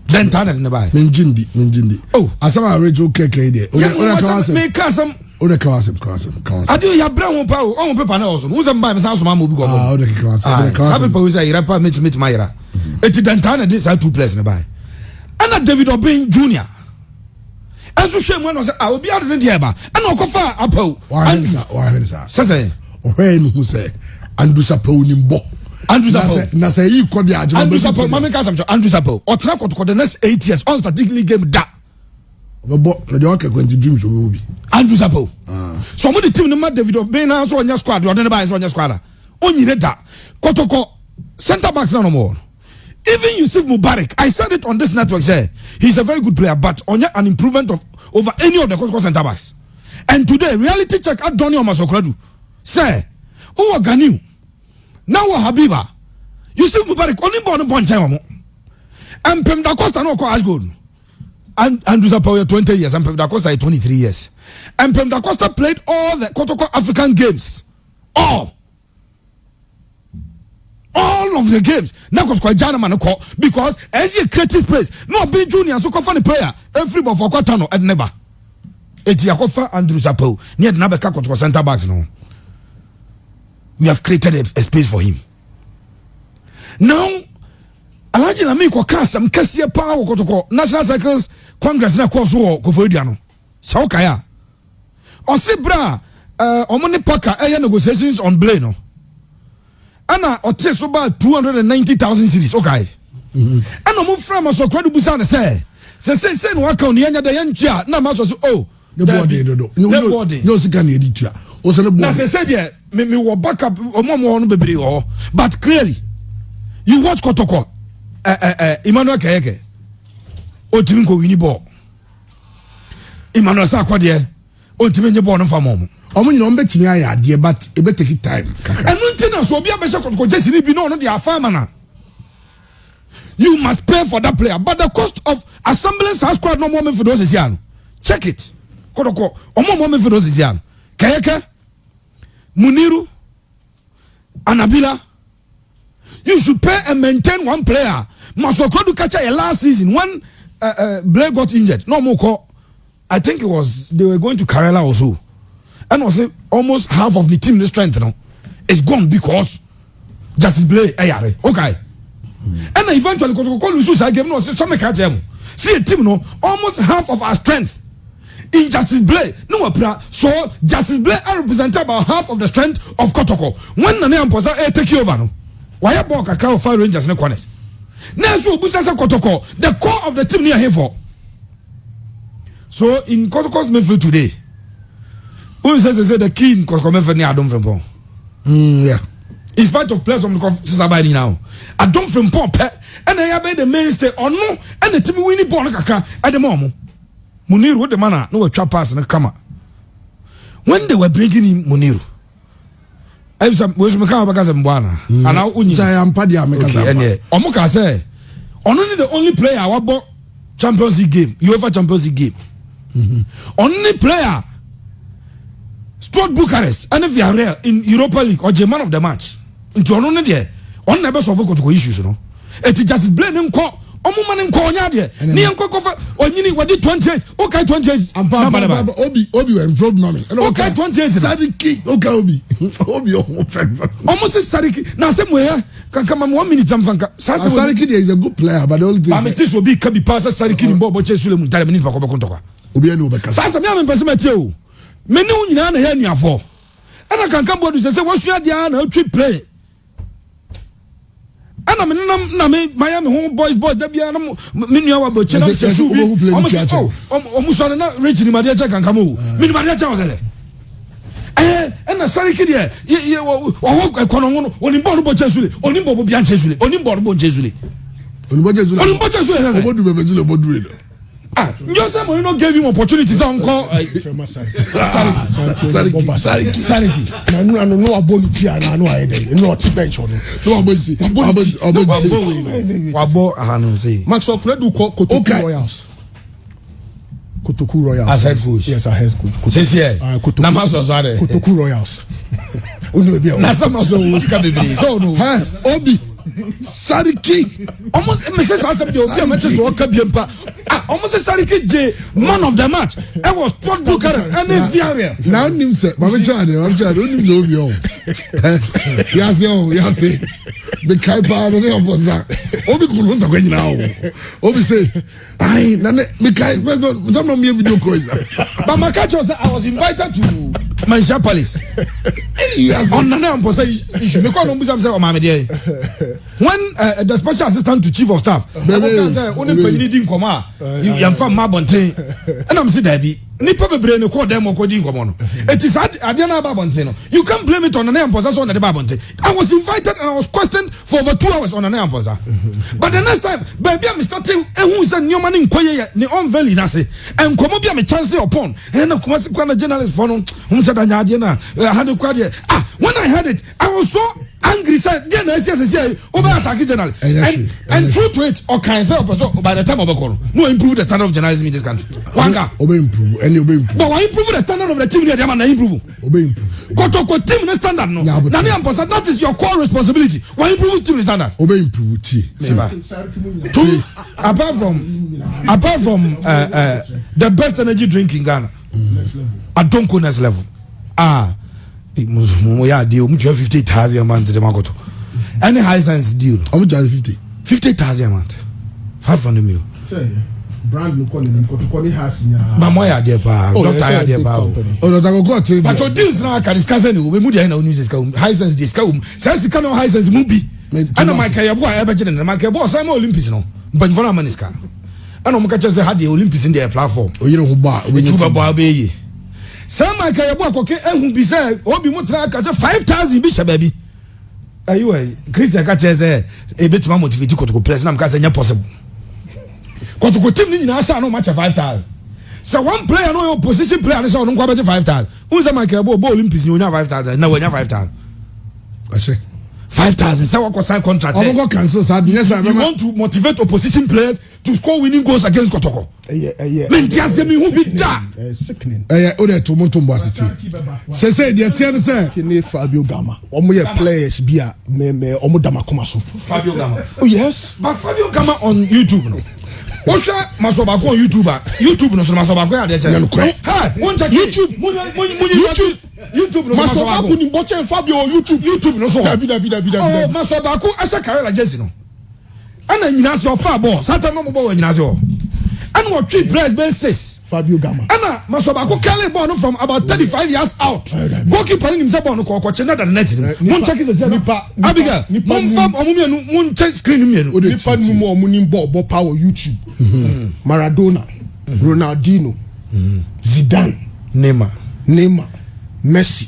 Dantan na ne bae. Minjindi. Oh, asama Rachel Keke there. Me kasam Ode kawasem. Adio ya bra ho pa o paper na oso. Wo sem ba me san so ma mo bi go. Ode kawasem. Sabe pa we say ira pa meet my ira. Eti Dantan na this are two players ne bae. Ana David Obin Jr. Aso hwe mu no say obi ade ne de ba. Ana okofa apau. Why say ohwe no hu say Andrew Sapau nimbo. Andrew Sapau na say yi ko de agema. Andrew Sapau mama ka samcho Andrew Sapau. Otra kotoko the next 8 years on strategic game da. Obo na de okay kwenti dreams o bi. Andrew Sapau. So mo the team no ma David Obin na so onya squad o de ne ba so onya squad. Onyire da. Kotoko center backs na no more. Even Yusuf Mubarak, I said it on this network, say he's a very good player, but on an improvement of over any of the Kotoko center backs. And today, reality check at Donny Omasokradu. Say, who Ganiu? Now Habiba. Yusuf Mubarak only born upon Chamo. And Pem da Costa no as good. And Andrew Zappa 20 years, and Pem da Costa 23 years. And Pem da Costa played all the Kotoko African games. All of the games now because Jana call because as a creative place no be junior so funny player every ball for quarter no and never Etiakofa Andrew Zappo near the Nabeka Kotoko center backs no we have created a space for him now Alaji na me ko ka sam kase pa wo Kotoko National Cycles Congress na course wo Kofodia no sa okaya o se bra omone paka negotiations on Blay no Ana ote so ba 290,000 cities okay. Ana mo fra ma so kwadu busa na say no account ni anya da yantua na ma so oh the body do no sika na editua o so le body na say there me wo backup omo no bebre ho but clearly you watch Kotoko Emmanuel Kayeke o timi ko wini ball Emmanuel Sakwade o timi nje ball no fa mo omo nyina ombe timi aya ade but e be take time enu ntina so obi abese Kotoko jesi ni bi no dey afama na you must pay for that player but the cost of assembling such squad no more for those is yan check it Kotoko omo more for those is yan Kayeke Muniru Anabila you should pay and maintain one player Masokrodu catch last season when Blake got injured no more call I think it was they were going to Karela also and was almost half of the team strength now is gone because Justice Blay ayare okay and eventually Kotoko lose I game no some catch them see a team no almost half of our strength in Justice Blay no pra so Justice Blay represent about half of the strength of Kotoko when Nana Amposa take over no why ball kakra of Fire Rangers no corners now so busa Kotoko the core of the team near here for so in Kotoko's midfield today who says the key in Kotoko near Adom Frimpong yeah in spite of players from the Sabani now Adom Frimpong and I have the mainstay or no and the team winning ball kakra at the moment Muniru with the man no a trap pass and a camera when they were bringing in Muniru I was Mekabaka and now I am Padia Mekasa Omoka say only the only player our bought Champions League game UEFA Champions League game only player Stuart Bucharest and if you are in Europa League or German of the match into only there on never solve Kotoko issues you know it just blame him call man in Konya there ni enko kofa onyini wadi 28 okay 28 obi we involved mommy okay 28 Sadiki okay obi almost Sadiki na same way kama 1 minute amfanka sasa Sadiki is a good player but the only thing Ametis will be can be pass Sadiki ni bo chesule mu tare mini pa ko kontoka obi ani obeka sasa me am pese mate o me ne nyina na ya nuafo ana kanka bodu se wasua dia na atwi play ana me na me Miami home boys da bia na me nua wa boche na se su bi omu so na reach ni made check kanka mo me ni made check o se na Sadiki dia wo ekono no oni bo no boche sule oni bo bia nche sule oni bo no boche sule oni boche sule sasa obodu bebe sule obodu Jose Mourinho gave him opportunities on call. Sariki. No ability and no idea. No bench on. No ability. Wabo ahanu say. Maxwell Kledu Kotoku Royals. Kotoku Royals. As head coach. Yes, as head coach. Since here. Kotoku Royals. Na sama so uska bebe. So no. Obi. Sariki. Almost Mrs. Asam de Obi matches so ka biempa. Almost Sariki J man of the match. I was 12 Bucharest and Villarreal. Now nim say, Mama Chade, nim so Obi o. Yes. The kai pa no dey for that. Obi ko no ta kwani na o. Obi say, "Ai, na me kai some no me video call." But my catch was I was invited to Manchester Palace. On Nana Amposa issue. Me call no busam say o ma me there. When the special assistant to chief of staff, I say, "Oni penyi di nkoma, you fam ma bonten." And I'm say that be nipa bebre ne call them ko di nkomo no. It is ade na ba bonten no. You can't blame it on Nana Amposa so na de ba bonten. I was invited and I was questioned for over 2 hours on Nana Amposa. But the next time, baby, I'm starting who is a new man in Koye, ni on valley na say. And komo bia me chance upon. And na kuma se kwa na journalist for no. When I heard it, I was so angry. Said, "Then I say, over attacking journal." And true to it, or can say, by the time of a call, no improve the standard of journalism in this country. Wanga, improve, and obey improve. But why improve the standard of the team? They are improve. Obey improve. Kotoko team the standard no. That is your core responsibility. Why improve team the standard? Obey improve. True. Apart from the best energy drink in Ghana. At Donkonas level. Muya deal, 50,000 a month to the Makoto. Any high science deal. How much is 50,000 a month. 500 million. Brand new calling them Kotokoni has in Mamoya dear pa, Doctor Adia pa. But your deals now can discuss any we mudia na news high sense discount. Sense can high sense movie. And my Kayabo ever and my Kayabo Samo Olympics no. But for Maniska. And I'm catching the had the Olympics in their platform. Oh, you know who bar when you baby. Some my Kayabo who be said, Obi Mutra 5,000 bishop baby. Are you a Christian catches a bit more motivated to go place? I'm catching possible. Kotoko team ni na sha no match 5,000. So one player no opposition player na sha no kwabete 5,000. Who say Michael Bo Olympics ni onya 5,000. Na onya 5,000. I say 5,000. Say what sign contract. I go cancel sad. Yes, I you want to motivate opposition players to score winning goals against Kotoko. Mentia me who be that. Sickening. Ode to Montombo City. Say the tian say Kene Fabio Gama. Omo ye players bia me omo dama koma so. Fabio Gama. Oh yes. But Fabio Gama on YouTube no. Osha Masobako on YouTube no so Masobako ya de channel. Ha, won check YouTube no Masobako ni boche Fabio YouTube no so. Dabi. Oh, Masobako asa career jersey no. Ana nyina se ofa ball, Satan no mo ball nyina se o. And what three players been says Fabio Gama. Anna Masobako carry ball no from about 35 years out. Goalkeeper himself ball no ko chena da net. Mon check is the Abigail. Mon fam omu mon check screen mi no. Nipa nu mo omu ni ball power YouTube. Maradona, Ronaldinho, Zidane, Neymar, Messi,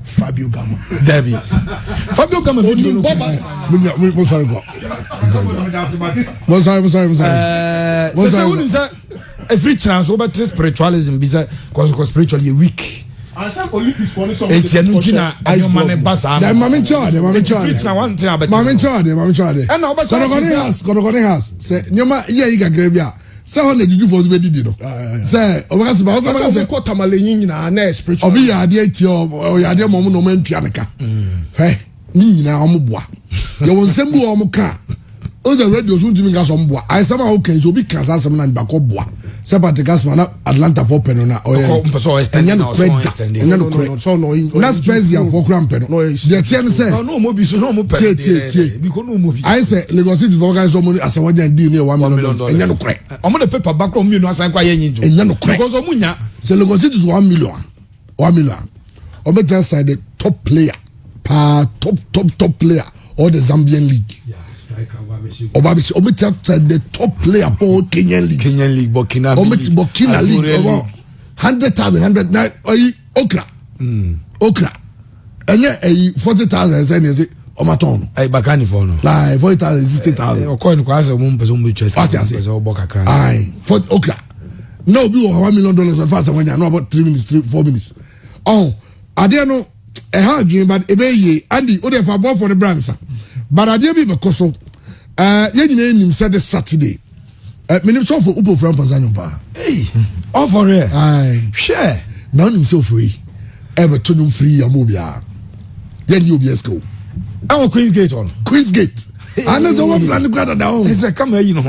Fabio Gama. Debbie. Fabio Gama video no. Sorry. So when say every chance over spiritualism because spiritually weak. I say Olympics for some. Etianutina ayo mane basa. The mama charge. One thing about mama charge. And now Kodokoni has say nyoma ye iga grevia. Say on the do for the did no. Say obakasi ba obakasi say ko tamalenyi nyina na spiritual. Obi ya ade ti o ya ade momo no mantua meka. He ni nyina omo boa. Ye won sembu omo ka. O the radio so ntimi ga so mboa. I say ma okay so bi kasa asem na ba ko boa. Say Patrick Gasman na Atlanta for peno na o ye. Enya no na Spurs ya for cramp no. The tien say no mo bi so no mo pe. Because no mo bi. I say Lagos City for guys so money as one deal near $1 million. Enya no kre. Omo the paper back on me no asan kwa ye nyinjo. Enya no kre. Because omunya say Lagos City is $1 million. Omo just say the top player. Top player or the Zambian league. Obabishi the top player for Kenyan league Burkina league over 100,000 Okra and yeah 40,000 say Omaton. Ay bakani for no. Like 40,000 existing thousand. Okọ ni kwase mo mpese mo chese. Mpese obo kakra. Aye. For okra. No be $1 million when fast when you know about 3 minutes, 4 minutes. Oh, ade no e ha adwin but ebe ye Andy o dey for ball for the brands. But ade be because so ye nyina nim said this Saturday. Minim so for upo from Tanzania pa. Hey. All for real. Aye. Share. Now him so free. Ever to them free amobia. Yen you be school. Our Queen's Gate on. Queen's Gate. I know the one plan to grad down. It's a come here, you know,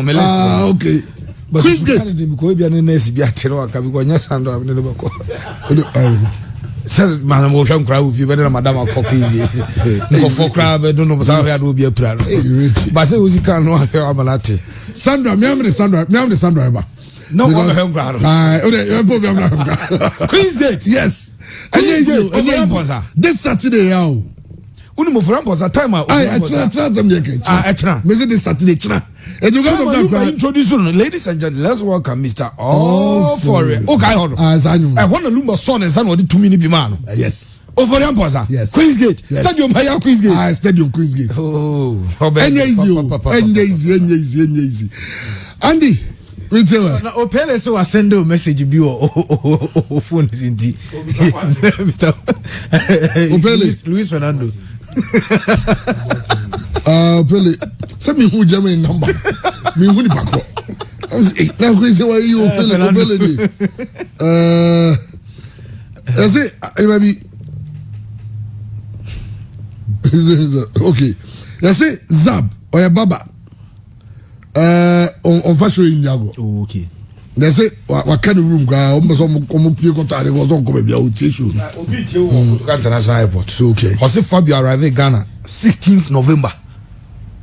okay. But Queen's Gate. Because we are in the be a terror, because yes, and I've never go. Says Madam Ocean Crowd, if you better, Madame Queen's Gate. No for crowd, I don't know how I will be a prayer. But say, was you can't know how Amalati. Sandra, me am the Sandra. No one home crowd. Queen's Gate, yes. Queen's Gate, this Saturday, how? Unu for rampos at time. I try them yeke. Extra. Me say this Saturday china. And you go to introduce ladies and gentlemen. Let's welcome Mr. All for it. Okay, hold on. I want to lumber son and son or the 2 minute be man. Yes. Over Ramposa. Yes. Queen's Gate. Yes. Stadium Higher Queen's Gate. Stadium Queen's Gate. Oh. Easy. Andy. Na Opele so send a message bi o phone zinti. Mr. Opele Luis Fernando. Opele. Send me who German number. Me who ni pakro. Now go say why you Opele. I say maybe okay. I say Zab or your baba. On fashion in Yago. Oh, okay. They say what kind of room guy almost pay contact was on come be out tissue. International airport. Okay. Jose Fabio arrived in Ghana 16th November.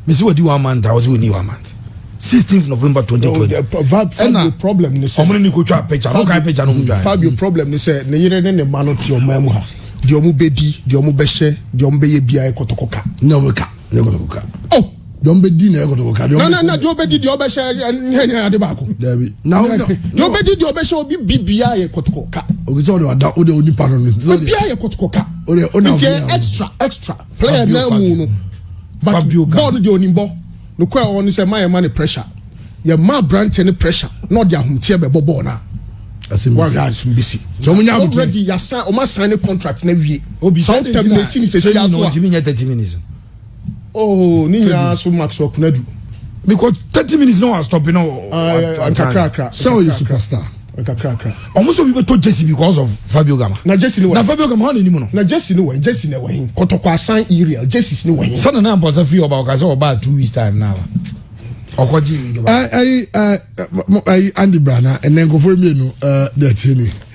Me see what do 1 month I was with 1 month. 16th November 2020. Fabio problem ni say. Omo ni ko twa picture. No kai picture no mu twa. Fabio problem ni say ne yire ne ma no ti o mamu ha. Di omu bedi, di omu behye, di omu beye bia ekotokoka. No we ka. Ekotokoka. Oh. Don't be dinner. No. Don't be the obesha and the back. Now, don't be the obesha be BBI Kotoka. It's all about the only part of it. BBI Kotoka. Extra. Player no. But born the only ball. No quite only say my money pressure. Your ma branch any pressure. Not your home tier bobo na. One guys from BC. So when you already you sign or must sign a contract never year. Some terminating is a 30 minutes. Oh, Nina so Max or Kunedu. Because 30 minutes now are stopping now. So you superstar. Almost people told Jesse because of Fabio Gama. Na Jesse no. Na Fabio Gama ni mo no. Na Jesse no when Jesse no when. Kotokwa sign area Jesse no when. Son na am feel about cause about 2 weeks time now. Okoji. I Andy Brana and then go for me no that